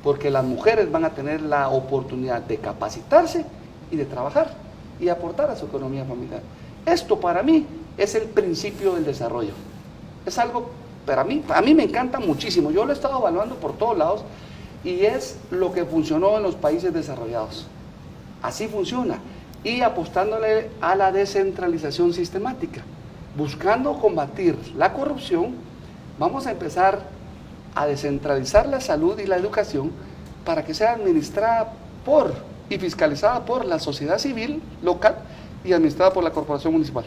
porque las mujeres van a tener la oportunidad de capacitarse y de trabajar y aportar a su economía familiar. Esto para mí es el principio del desarrollo. Es algo, para mí, a mí me encanta muchísimo. Yo lo he estado evaluando por todos lados y es lo que funcionó en los países desarrollados. Así funciona. Y apostándole a la descentralización sistemática. Buscando combatir la corrupción, vamos a empezar a descentralizar la salud y la educación para que sea administrada por y fiscalizada por la sociedad civil local y administrada por la corporación municipal.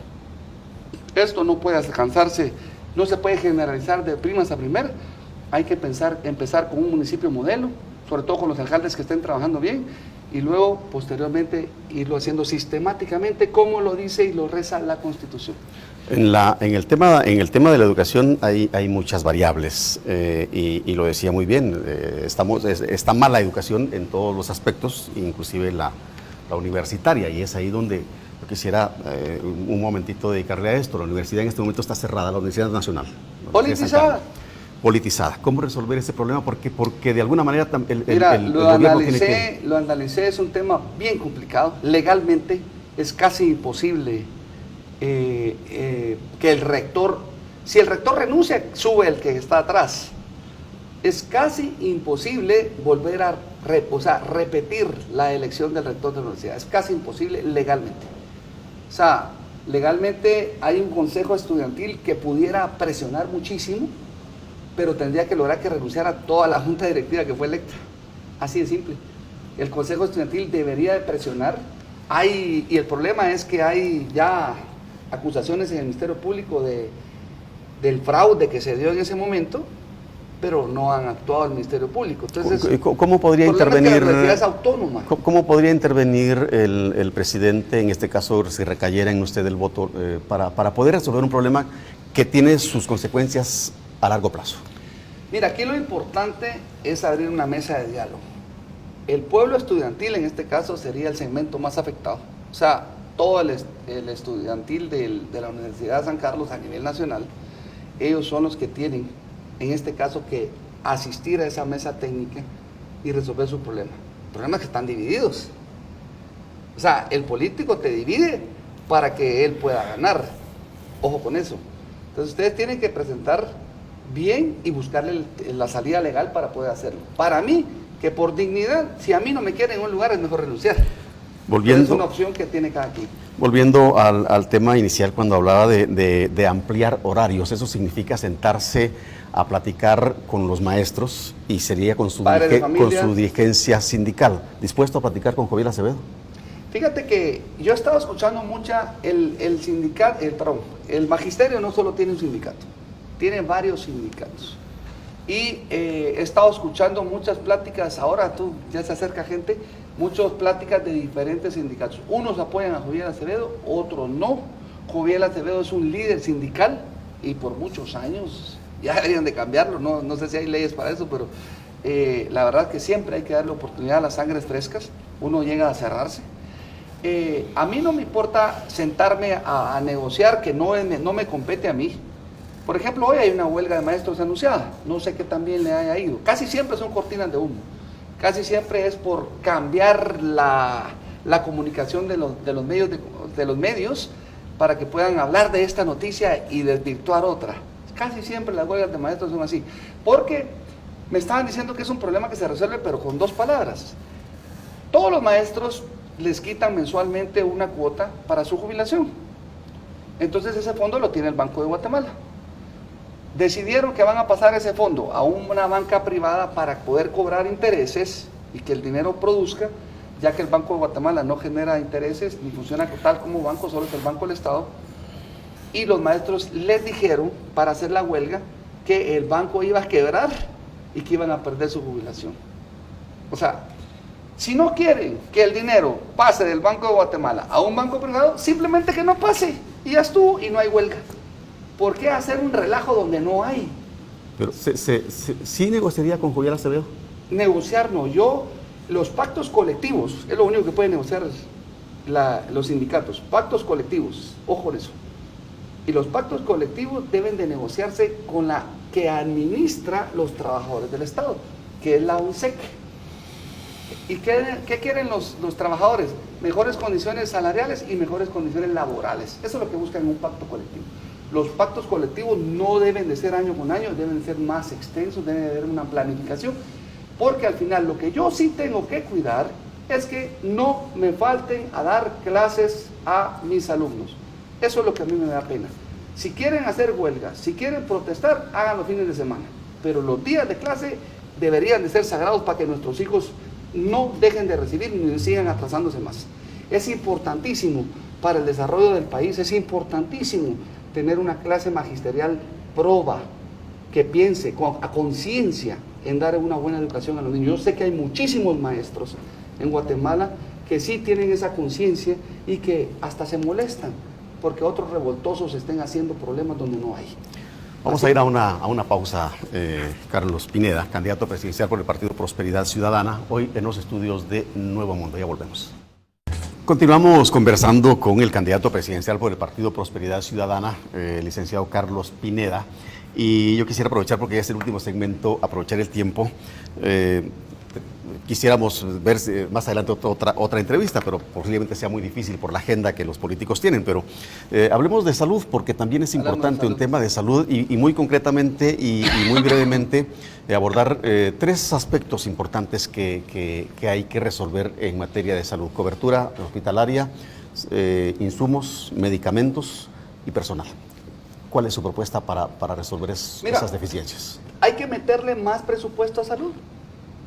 Esto no puede alcanzarse, no se puede generalizar de primas a primer, hay que empezar con un municipio modelo, sobre todo con los alcaldes que estén trabajando bien, y luego, posteriormente, irlo haciendo sistemáticamente, como lo dice y lo reza la Constitución. En el tema de la educación hay muchas variables y lo decía muy bien, está mal la educación en todos los aspectos, inclusive la universitaria, y es ahí donde yo quisiera un momentito dedicarle a esto. La universidad en este momento está cerrada, la Universidad Nacional. Politizada. Politizada. ¿Cómo resolver ese problema? Porque de alguna manera el gobierno tiene que... Lo analicé, es un tema bien complicado. Legalmente es casi imposible que el rector, si el rector renuncia, sube el que está atrás. Es casi imposible volver a repetir la elección del rector de la universidad. Es casi imposible legalmente. O sea, legalmente hay un consejo estudiantil que pudiera presionar muchísimo, pero tendría que lograr que renunciara toda la junta directiva que fue electa. Así de simple. El consejo estudiantil debería de presionar. Y el problema es que hay ya acusaciones en el Ministerio Público del fraude que se dio en ese momento, pero no han actuado el Ministerio Público. Entonces, ¿cómo podría intervenir? La universidad es autónoma. ¿Cómo podría intervenir el presidente, en este caso, si recayera en usted el voto, para poder resolver un problema que tiene sus consecuencias a largo plazo? Mira, aquí lo importante es abrir una mesa de diálogo. El pueblo estudiantil, en este caso, sería el segmento más afectado. O sea, todo el estudiantil de la Universidad de San Carlos a nivel nacional, ellos son los que tienen, en este caso, que asistir a esa mesa técnica y resolver su problema. El problema es que están divididos. O sea, el político te divide para que él pueda ganar. Ojo con eso. Entonces ustedes tienen que presentar bien y buscarle la salida legal para poder hacerlo. Para mí, que por dignidad, si a mí no me quieren en un lugar, es mejor renunciar. Es una opción que tiene cada quien. Volviendo al tema inicial, cuando hablaba de ampliar horarios, ¿eso significa sentarse a platicar con los maestros y sería con su dirigencia sindical? ¿Dispuesto a platicar con Joviel Acevedo? Fíjate que yo he estado escuchando el magisterio no solo tiene un sindicato, tiene varios sindicatos. Y he estado escuchando muchas pláticas, ahora ya se acerca gente, muchas pláticas de diferentes sindicatos. Unos apoyan a Joviel Acevedo, otros no. Joviel Acevedo es un líder sindical y por muchos años ya deberían de cambiarlo, no sé si hay leyes para eso, pero la verdad que siempre hay que darle oportunidad a las sangres frescas, uno llega a cerrarse. A mí no me importa sentarme a negociar, que no me compete a mí. Por ejemplo, hoy hay una huelga de maestros anunciada, no sé qué también le haya ido. Casi siempre son cortinas de humo, casi siempre es por cambiar la comunicación de los medios para que puedan hablar de esta noticia y desvirtuar otra. Casi siempre las huelgas de maestros son así, porque me estaban diciendo que es un problema que se resuelve pero con 2 palabras. Todos los maestros les quitan mensualmente una cuota para su jubilación, entonces ese fondo lo tiene el Banco de Guatemala. Decidieron que van a pasar ese fondo a una banca privada para poder cobrar intereses y que el dinero produzca, ya que el Banco de Guatemala no genera intereses ni funciona tal como banco, solo es el Banco del Estado. Y los maestros les dijeron, para hacer la huelga, que el banco iba a quebrar y que iban a perder su jubilación. O sea, si no quieren que el dinero pase del Banco de Guatemala a un banco privado, simplemente que no pase y ya estuvo y no hay huelga. ¿Por qué hacer un relajo donde no hay? Pero ¿sí negociaría con Joviel Acevedo? Negociar no, los pactos colectivos, es lo único que pueden negociar los sindicatos, pactos colectivos, ojo en eso. Y los pactos colectivos deben de negociarse con la que administra los trabajadores del Estado, que es la UNSEC. ¿Y qué quieren los trabajadores? Mejores condiciones salariales y mejores condiciones laborales. Eso es lo que buscan en un pacto colectivo. Los pactos colectivos no deben de ser año con año, deben de ser más extensos, debe de haber una planificación, porque al final lo que yo sí tengo que cuidar es que no me falten a dar clases a mis alumnos. Eso es lo que a mí me da pena. Si quieren hacer huelga, si quieren protestar, hagan los fines de semana, pero los días de clase deberían de ser sagrados para que nuestros hijos no dejen de recibir ni sigan atrasándose más. Es importantísimo para el desarrollo del país, es importantísimo tener una clase magisterial proba, que piense a conciencia en dar una buena educación a los niños. Yo sé que hay muchísimos maestros en Guatemala que sí tienen esa conciencia y que hasta se molestan porque otros revoltosos estén haciendo problemas donde no hay. Vamos a ir a una pausa. Carlos Pineda, candidato presidencial por el Partido Prosperidad Ciudadana, hoy en los estudios de Nuevo Mundo. Ya volvemos. Continuamos conversando con el candidato presidencial por el Partido Prosperidad Ciudadana, el licenciado Carlos Pineda. Y yo quisiera aprovechar, porque ya es el último segmento, aprovechar el tiempo. Quisiéramos ver más adelante otra entrevista, pero posiblemente sea muy difícil por la agenda que los políticos tienen. Pero hablemos de salud, porque también es importante un tema de salud y muy concretamente y muy brevemente abordar 3 aspectos importantes que hay que resolver en materia de salud: cobertura hospitalaria, insumos, medicamentos y personal. ¿Cuál es su propuesta para resolver esas deficiencias? Hay que meterle más presupuesto a salud,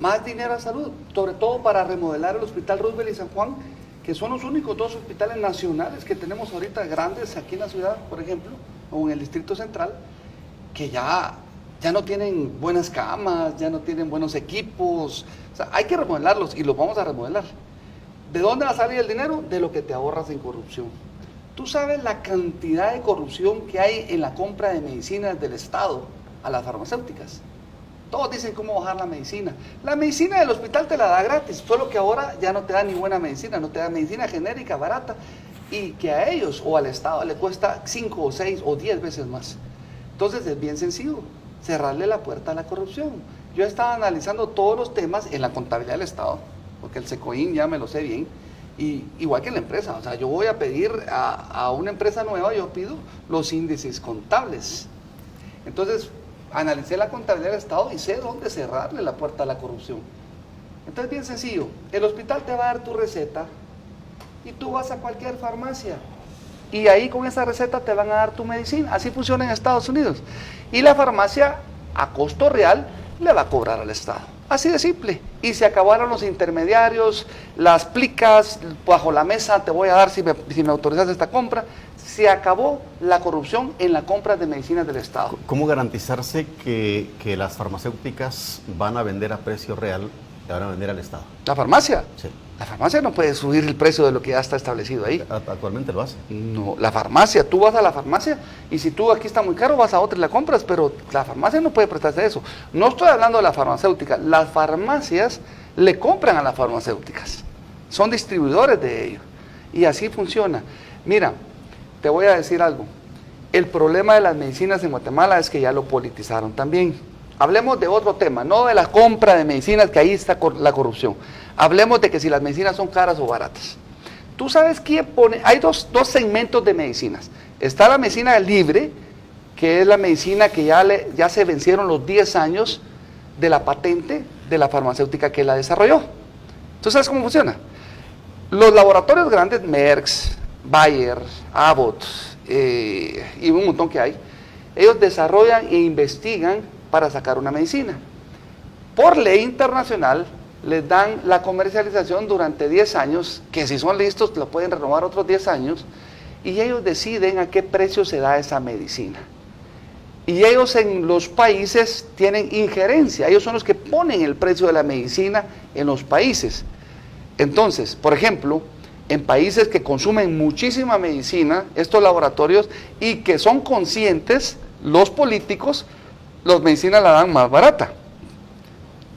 más dinero a salud, sobre todo para remodelar el Hospital Roosevelt y San Juan, que son los únicos 2 hospitales nacionales que tenemos ahorita grandes aquí en la ciudad, por ejemplo, o en el Distrito Central, que ya no tienen buenas camas, ya no tienen buenos equipos. O sea, hay que remodelarlos y los vamos a remodelar. ¿De dónde va a salir el dinero? De lo que te ahorras en corrupción. Tú sabes la cantidad de corrupción que hay en la compra de medicinas del Estado a las farmacéuticas. Todos dicen cómo bajar la medicina. La medicina del hospital te la da gratis, solo que ahora ya no te da ni buena medicina, no te da medicina genérica, barata, y que a ellos o al Estado le cuesta 5 o 6 o 10 veces más. Entonces es bien sencillo, cerrarle la puerta a la corrupción. Yo estaba analizando todos los temas en la contabilidad del Estado, porque el SECOIN ya me lo sé bien, y igual que en la empresa. O sea, yo voy a pedir a una empresa nueva, yo pido los índices contables. Entonces, analicé la contabilidad del Estado y sé dónde cerrarle la puerta a la corrupción. Entonces, bien sencillo, el hospital te va a dar tu receta y tú vas a cualquier farmacia y ahí con esa receta te van a dar tu medicina. Así funciona en Estados Unidos. Y la farmacia, a costo real, le va a cobrar al Estado. Así de simple. Y se acabaron los intermediarios, las plicas, bajo la mesa te voy a dar si me autorizas esta compra. Se acabó la corrupción en la compra de medicinas del Estado. ¿Cómo garantizarse que las farmacéuticas van a vender a precio real, le van a vender al Estado? ¿La farmacia? Sí. La farmacia no puede subir el precio de lo que ya está establecido ahí. ¿Actualmente lo hace? No, la farmacia, tú vas a la farmacia y si tú aquí está muy caro vas a otra y la compras, pero la farmacia no puede prestarse eso. No estoy hablando de la farmacéutica, las farmacias le compran a las farmacéuticas, son distribuidores de ellos y así funciona. Mira, te voy a decir algo, el problema de las medicinas en Guatemala es que ya lo politizaron también. Hablemos de otro tema, no de la compra de medicinas, que ahí está la corrupción. Hablemos de que si las medicinas son caras o baratas. Tú sabes quién pone, hay dos segmentos de medicinas. Está la medicina libre, que es la medicina que ya se vencieron los 10 años de la patente de la farmacéutica que la desarrolló. ¿Tú sabes cómo funciona? Los laboratorios grandes, Merck, Bayer, Abbott y un montón que hay, ellos desarrollan e investigan para sacar una medicina. Por ley internacional les dan la comercialización durante 10 años, que si son listos lo pueden renovar otros 10 años, y ellos deciden a qué precio se da esa medicina. Y ellos en los países tienen injerencia, ellos son los que ponen el precio de la medicina en los países. Entonces, por ejemplo, en países que consumen muchísima medicina, estos laboratorios, y que son conscientes, los políticos, las medicinas la dan más barata.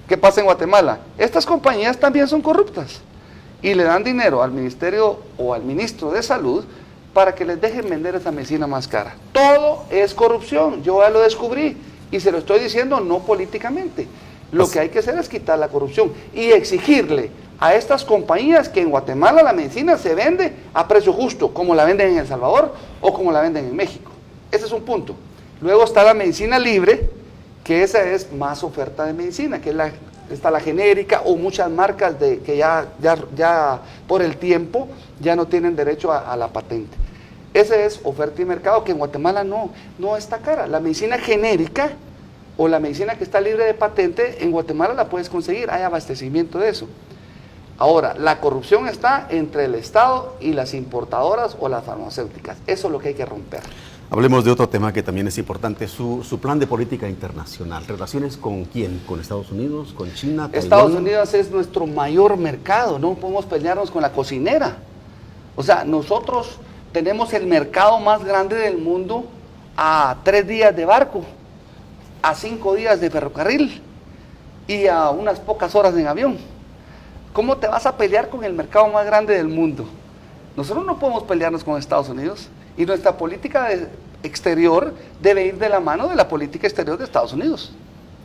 ¿Qué pasa en Guatemala? Estas compañías también son corruptas y le dan dinero al ministerio o al ministro de salud para que les dejen vender esa medicina más cara. Todo es corrupción, yo ya lo descubrí y se lo estoy diciendo no políticamente. Lo que hay que hacer es quitar la corrupción y exigirle a estas compañías que en Guatemala la medicina se vende a precio justo, como la venden en El Salvador o como la venden en México. Ese es un punto. Luego está la medicina libre, que esa es más oferta de medicina, que está la genérica o muchas marcas que ya por el tiempo ya no tienen derecho a la patente. Ese es oferta y mercado, que en Guatemala no está cara. La medicina genérica o la medicina que está libre de patente, en Guatemala la puedes conseguir, hay abastecimiento de eso. Ahora, la corrupción está entre el Estado y las importadoras o las farmacéuticas. Eso es lo que hay que romper. Hablemos de otro tema que también es importante, su plan de política internacional. ¿Relaciones con quién? ¿Con Estados Unidos? ¿Con China? ¿Taiwán? Estados Unidos es nuestro mayor mercado, no podemos pelearnos con la cocinera. O sea, nosotros tenemos el mercado más grande del mundo a 3 días de barco, a 5 días de ferrocarril y a unas pocas horas en avión. ¿Cómo te vas a pelear con el mercado más grande del mundo? Nosotros no podemos pelearnos con Estados Unidos. Y nuestra política exterior debe ir de la mano de la política exterior de Estados Unidos.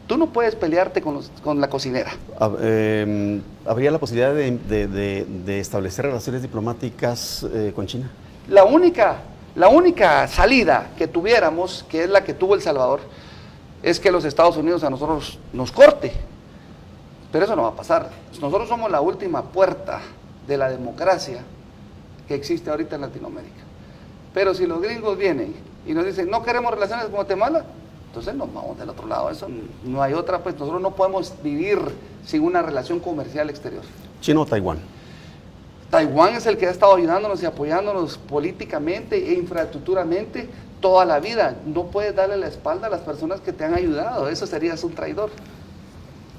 Tú no puedes pelearte con la cocinera. ¿Habría la posibilidad de establecer relaciones diplomáticas con China? La única salida que tuviéramos, que es la que tuvo El Salvador, es que los Estados Unidos a nosotros nos corte. Pero eso no va a pasar. Nosotros somos la última puerta de la democracia que existe ahorita en Latinoamérica. Pero si los gringos vienen y nos dicen, no queremos relaciones con Guatemala, entonces nos vamos del otro lado. Eso no hay otra, pues nosotros no podemos vivir sin una relación comercial exterior. ¿China o Taiwán? Taiwán es el que ha estado ayudándonos y apoyándonos políticamente e infraestructuramente toda la vida. No puedes darle la espalda a las personas que te han ayudado, eso serías un traidor.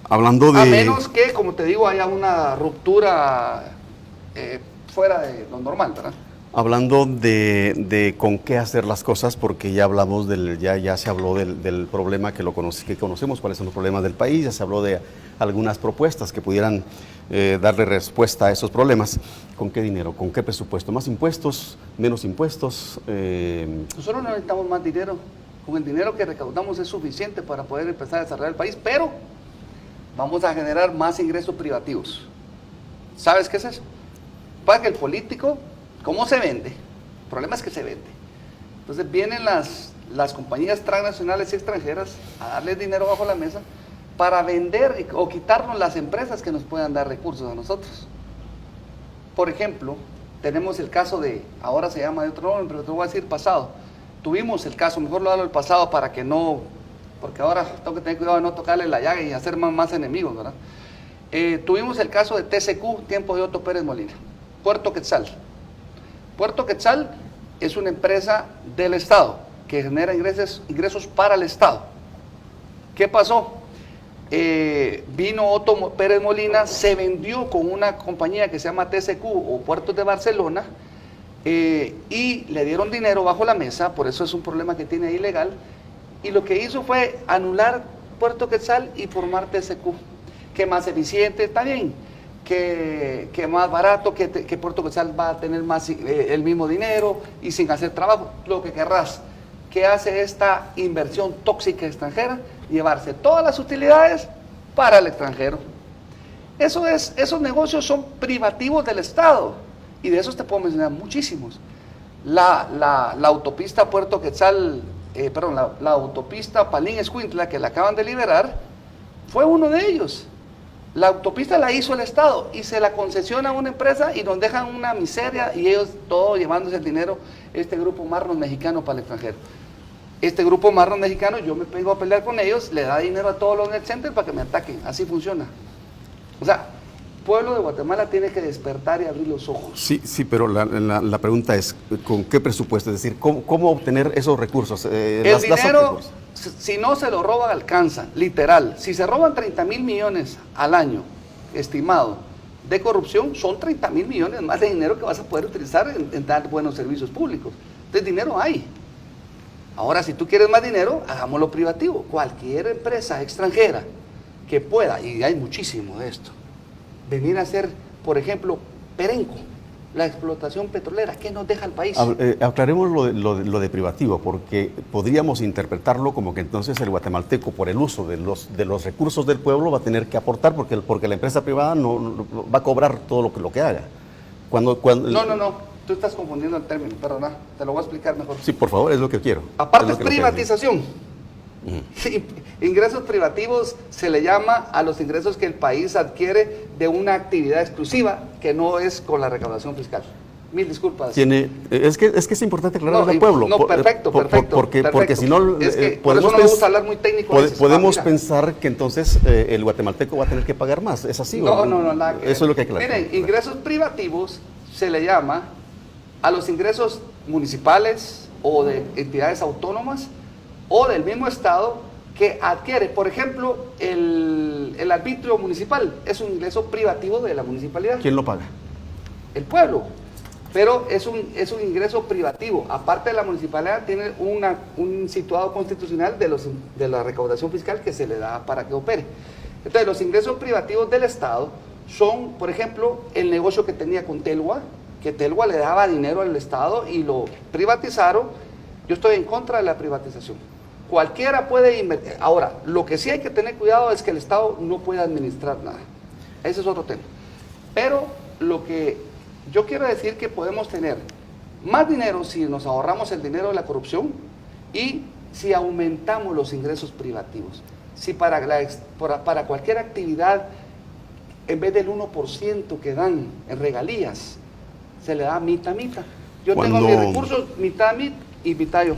Hablando de... A menos que, como te digo, haya una ruptura fuera de lo normal, ¿verdad? Hablando de con qué hacer las cosas, porque ya hablamos ya se habló del problema que conocemos, cuáles son los problemas del país, ya se habló de algunas propuestas que pudieran darle respuesta a esos problemas. ¿Con qué dinero? ¿Con qué presupuesto? ¿Más impuestos? ¿Menos impuestos? Nosotros no necesitamos más dinero. Con el dinero que recaudamos es suficiente para poder empezar a desarrollar el país, pero vamos a generar más ingresos privativos. ¿Sabes qué es eso? Para que el político... ¿Cómo se vende? El problema es que se vende. Entonces vienen las compañías transnacionales y extranjeras a darles dinero bajo la mesa para vender o quitarnos las empresas que nos puedan dar recursos a nosotros. Por ejemplo, tenemos el caso de, ahora se llama de otro nombre, pero te voy a decir pasado. Tuvimos el caso, mejor lo hablo del pasado para que no, porque ahora tengo que tener cuidado de no tocarle la llaga y hacer más enemigos, ¿verdad? Tuvimos el caso de TCQ, tiempo de Otto Pérez Molina, Puerto Quetzal. Puerto Quetzal es una empresa del Estado que genera ingresos para el Estado. ¿Qué pasó? Vino Otto Pérez Molina, se vendió con una compañía que se llama TCQ o Puertos de Barcelona y le dieron dinero bajo la mesa, por eso es un problema que tiene ahí legal, y lo que hizo fue anular Puerto Quetzal y formar TCQ, que más eficiente, está bien, que más barato, que Puerto Quetzal va a tener más el mismo dinero y sin hacer trabajo, lo que querrás. ¿Qué hace esta inversión tóxica extranjera? Llevarse todas las utilidades para el extranjero. Esos negocios son privativos del Estado y de esos te puedo mencionar muchísimos. La autopista Puerto Quetzal, la autopista Palín-Escuintla que la acaban de liberar, fue uno de ellos. La autopista la hizo el Estado y se la concesiona a una empresa y nos dejan una miseria y ellos todo llevándose el dinero, este grupo marrón mexicano para el extranjero. Este grupo marrón mexicano, yo me vengo a pelear con ellos, le da dinero a todos los net centers para que me ataquen, así funciona. O sea, el pueblo de Guatemala tiene que despertar y abrir los ojos. Sí, pero la pregunta es, ¿con qué presupuesto? Es decir, ¿cómo obtener esos recursos? El dinero, si no se lo roban, alcanza, literal. Si se roban 30,000 millones al año, estimado, de corrupción, son 30,000 millones más de dinero que vas a poder utilizar en dar buenos servicios públicos. Entonces, dinero hay. Ahora, si tú quieres más dinero, hagámoslo privativo. Cualquier empresa extranjera que pueda, y hay muchísimo de esto, venir a hacer, por ejemplo, Perenco, la explotación petrolera, ¿qué nos deja el país? Aclaremos lo de privativo, porque podríamos interpretarlo como que entonces el guatemalteco, por el uso de los recursos del pueblo, va a tener que aportar, porque la empresa privada no va a cobrar todo lo que haga. No. Tú estás confundiendo el término, perdona, te lo voy a explicar mejor. Sí, por favor, es lo que quiero. Aparte es privatización. Sí, ingresos privativos se le llama a los ingresos que el país adquiere de una actividad exclusiva que no es con la recaudación fiscal. Mil disculpas. Es que es importante aclararle al pueblo. No, perfecto. Porque si no, es que por eso no me gusta hablar muy técnico. Podemos pensar que entonces el guatemalteco va a tener que pagar más. ¿Es así? No, nada que ver. Eso es lo que hay que aclarar. Miren, ingresos privativos se le llama a los ingresos municipales o de entidades autónomas o del mismo Estado que adquiere, por ejemplo, el arbitrio municipal es un ingreso privativo de la municipalidad. ¿Quién lo paga? El pueblo, pero es un ingreso privativo. Aparte de la municipalidad, tiene un situado constitucional de la recaudación fiscal que se le da para que opere. Entonces, los ingresos privativos del Estado son, por ejemplo, el negocio que tenía con Telgua, que Telgua le daba dinero al Estado y lo privatizaron. Yo estoy en contra de la privatización. Cualquiera puede invertir. Ahora, lo que sí hay que tener cuidado es que el Estado no puede administrar nada. Ese es otro tema. Pero lo que yo quiero decir que podemos tener más dinero si nos ahorramos el dinero de la corrupción y si aumentamos los ingresos privativos. Si para cualquier actividad, en vez del 1% que dan en regalías, se le da mitad. Yo tengo mis recursos, mitad y mitad yo.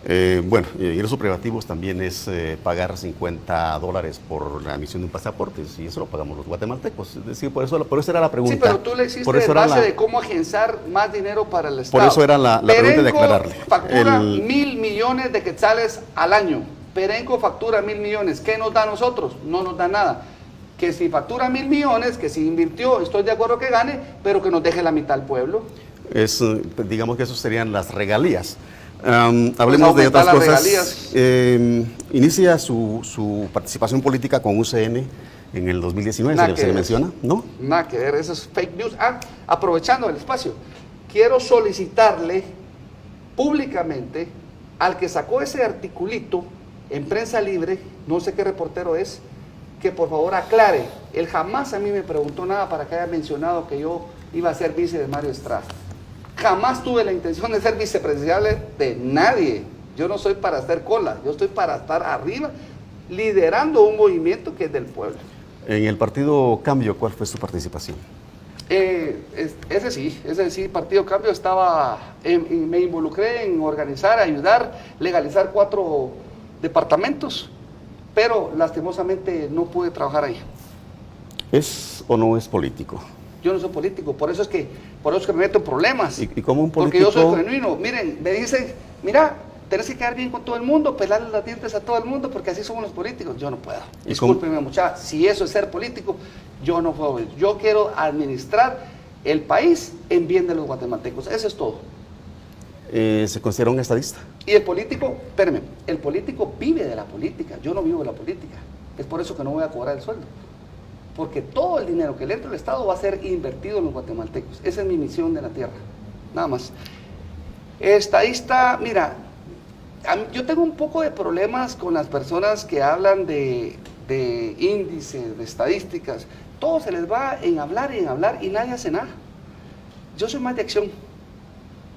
Ingresos privativos también es pagar $50 por la emisión de un pasaporte, y eso lo pagamos los guatemaltecos. Es decir, por eso era la pregunta. Sí, pero tú le hiciste el base de cómo agenciar más dinero para el Estado. Por eso era la pregunta de aclararle. Factura 1,000 millones de quetzales al año. Perenco factura 1,000 millones. ¿Qué nos da a nosotros? No nos da nada. Que si factura 1,000 millones, que si invirtió, estoy de acuerdo que gane, pero que nos deje la mitad al pueblo. Digamos que eso serían las regalías. Hablemos de otras cosas. Inicia su participación política con UCN en el 2019, ¿se le menciona? ¿No? Nada que ver, eso es fake news. Aprovechando el espacio, quiero solicitarle públicamente al que sacó ese articulito en Prensa Libre, no sé qué reportero es, que por favor aclare. Él jamás a mí me preguntó nada para que haya mencionado que yo iba a ser vice de Mario Estrada. Jamás tuve la intención de ser vicepresidencial de nadie. Yo no soy para hacer cola, yo estoy para estar arriba, liderando un movimiento que es del pueblo. En el partido Cambio, ¿cuál fue su participación? Ese sí, Partido Cambio me involucré en organizar, ayudar, legalizar 4 departamentos, pero lastimosamente no pude trabajar ahí. ¿Es o no es político? Yo no soy político, por eso es que me meto en problemas. ¿Y cómo un Porque político? yo soy genuino. Miren, me dicen, mira, tenés que quedar bien con todo el mundo, pelarle las dientes a todo el mundo, porque así somos los políticos. Yo no puedo. Discúlpeme, muchacha, si eso es ser político, yo no puedo. Yo quiero administrar el país en bien de los guatemaltecos. Eso es todo. ¿Se considera un estadista? Y el político, espérenme, el político vive de la política. Yo no vivo de la política. Es por eso que no voy a cobrar el sueldo. Porque todo el dinero que le entra al Estado va a ser invertido en los guatemaltecos. Esa es mi misión de la tierra. Nada más. Estadista, mira, yo tengo un poco de problemas con las personas que hablan de índices, de estadísticas. Todo se les va en hablar y nadie hace nada. Yo soy más de acción.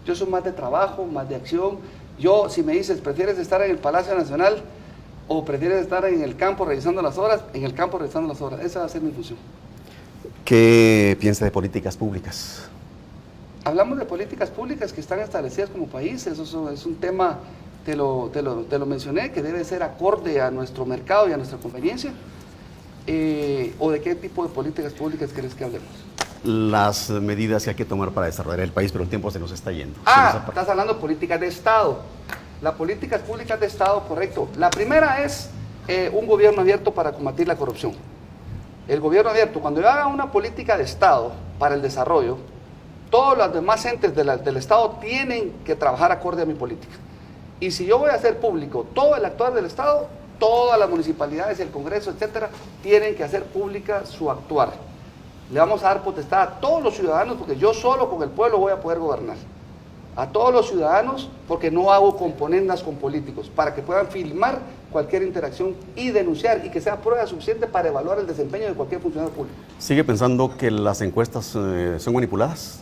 Yo soy más de trabajo, más de acción. Yo, si me dices, ¿prefieres estar en el Palacio Nacional o prefieres estar en el campo revisando las obras? En el campo revisando las obras. Esa va a ser mi función. ¿Qué piensa de políticas públicas? Hablamos de políticas públicas que están establecidas como países. Eso es un tema, te lo mencioné, que debe ser acorde a nuestro mercado y a nuestra conveniencia. ¿O de qué tipo de políticas públicas querés que hablemos? Las medidas que hay que tomar para desarrollar el país, pero el tiempo se nos está yendo. Estás hablando de políticas de Estado. Las políticas públicas de Estado, correcto. La primera es un gobierno abierto para combatir la corrupción. El gobierno abierto, cuando yo haga una política de Estado para el desarrollo, todos los demás entes del Estado tienen que trabajar acorde a mi política. Y si yo voy a hacer público todo el actuar del Estado, todas las municipalidades, el Congreso, etcétera, tienen que hacer pública su actuar. Le vamos a dar potestad a todos los ciudadanos, porque yo solo con el pueblo voy a poder gobernar. A todos los ciudadanos, porque no hago componendas con políticos, para que puedan filmar cualquier interacción y denunciar, y que sea prueba suficiente para evaluar el desempeño de cualquier funcionario público. ¿Sigue pensando que las encuestas son manipuladas?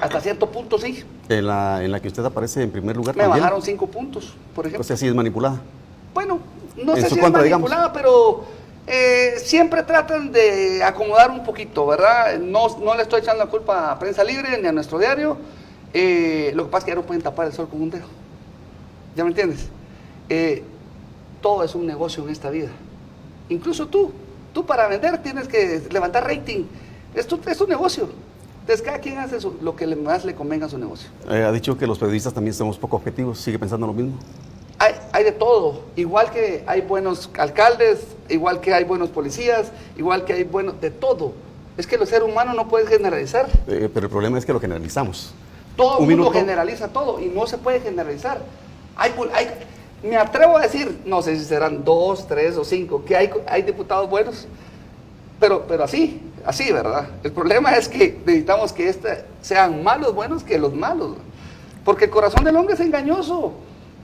Hasta cierto punto sí. En la que usted aparece en primer lugar Me también. bajaron 5 puntos, por ejemplo. O sea, sí es manipulada. Bueno, no En sé su si contra, es manipulada, pero siempre tratan de acomodar un poquito, ¿verdad? No le estoy echando la culpa a Prensa Libre ni a nuestro diario. Lo que pasa es que ya no pueden tapar el sol con un dedo. ¿Ya me entiendes? Todo es un negocio en esta vida. Incluso tú para vender tienes que levantar rating. Esto es un negocio. Entonces cada quien hace lo que más le convenga a su negocio. Ha dicho que los periodistas también somos poco objetivos. ¿Sigue pensando lo mismo? Hay de todo, igual que hay buenos alcaldes, igual que hay buenos policías, igual que hay de todo. Es que el ser humano no puede generalizar. Pero el problema es que lo generalizamos. Todo el mundo generaliza todo y no se puede generalizar. Me atrevo a decir, no sé si serán 2, 3 o 5, que hay diputados buenos, pero así, ¿verdad? El problema es que necesitamos que sean malos buenos que los malos, porque el corazón del hombre es engañoso.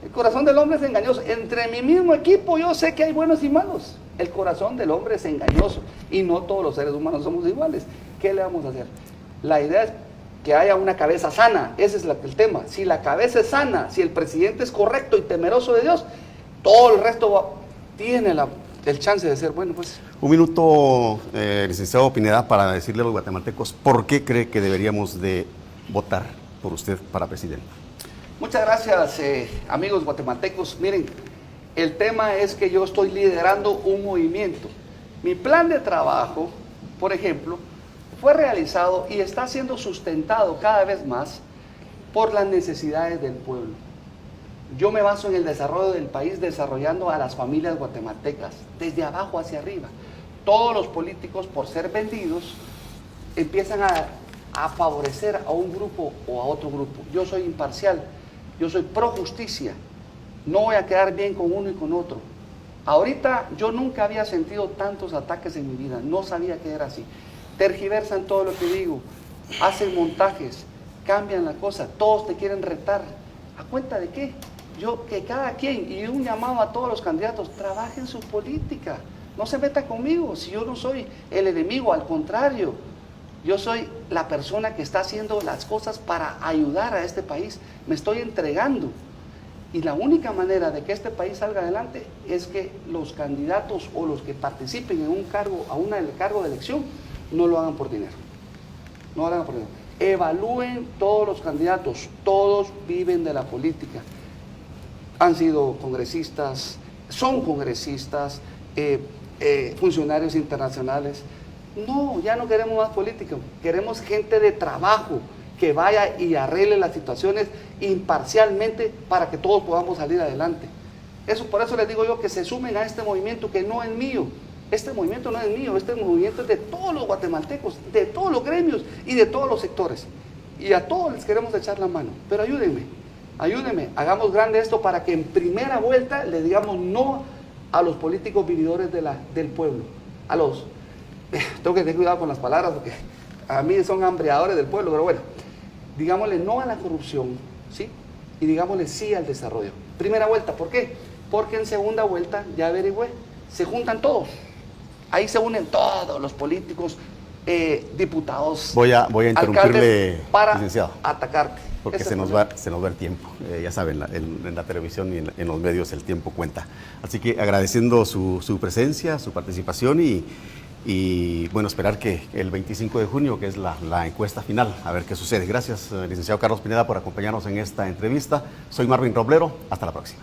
El corazón del hombre es engañoso. Entre mi mismo equipo yo sé que hay buenos y malos. El corazón del hombre es engañoso y no todos los seres humanos somos iguales. ¿Qué le vamos a hacer? La idea es que haya una cabeza sana. Ese es el tema. Si la cabeza es sana, si el presidente es correcto y temeroso de Dios, todo el resto tiene el chance de ser bueno. Pues. Un minuto, licenciado Pineda, para decirle a los guatemaltecos por qué cree que deberíamos de votar por usted para presidente. Muchas gracias, amigos guatemaltecos. Miren, el tema es que yo estoy liderando un movimiento. Mi plan de trabajo, por ejemplo, fue realizado y está siendo sustentado cada vez más por las necesidades del pueblo. Yo me baso en el desarrollo del país, desarrollando a las familias guatemaltecas, desde abajo hacia arriba. Todos los políticos, por ser vendidos, empiezan a favorecer a un grupo o a otro grupo. Yo soy imparcial. Yo soy pro justicia, no voy a quedar bien con uno y con otro. Ahorita yo nunca había sentido tantos ataques en mi vida, no sabía que era así. Tergiversan todo lo que digo, hacen montajes, cambian la cosa, todos te quieren retar. ¿A cuenta de qué? Que cada quien, y un llamado a todos los candidatos, trabajen su política, no se metan conmigo, si yo no soy el enemigo, al contrario. Yo soy la persona que está haciendo las cosas para ayudar a este país. Me estoy entregando. Y la única manera de que este país salga adelante es que los candidatos o los que participen en un cargo, cargo de elección, no lo hagan por dinero. No lo hagan por dinero. Evalúen todos los candidatos, todos viven de la política. Han sido congresistas, son congresistas, funcionarios internacionales. No, ya no queremos más política, queremos gente de trabajo que vaya y arregle las situaciones imparcialmente para que todos podamos salir adelante. Por eso les digo yo que se sumen a este movimiento que no es mío. Este movimiento no es mío, este movimiento es de todos los guatemaltecos, de todos los gremios y de todos los sectores. Y a todos les queremos echar la mano, pero ayúdenme, hagamos grande esto para que en primera vuelta le digamos no a los políticos vividores del pueblo, tengo que tener cuidado con las palabras porque a mí son hambreadores del pueblo, pero bueno, digámosle no a la corrupción, ¿sí? Y digámosle sí al desarrollo. Primera vuelta, ¿por qué? Porque en segunda vuelta, ya averigüé, se juntan todos, ahí se unen todos los políticos, diputados, Voy a interrumpirle, para licenciado, atacarte. porque se nos va el tiempo. Ya saben, en la televisión y en los medios el tiempo cuenta. Así que agradeciendo su presencia, su participación y bueno, esperar que el 25 de junio, que es la encuesta final, a ver qué sucede. Gracias, licenciado Carlos Pineda, por acompañarnos en esta entrevista. Soy Marvin Roblero. Hasta la próxima.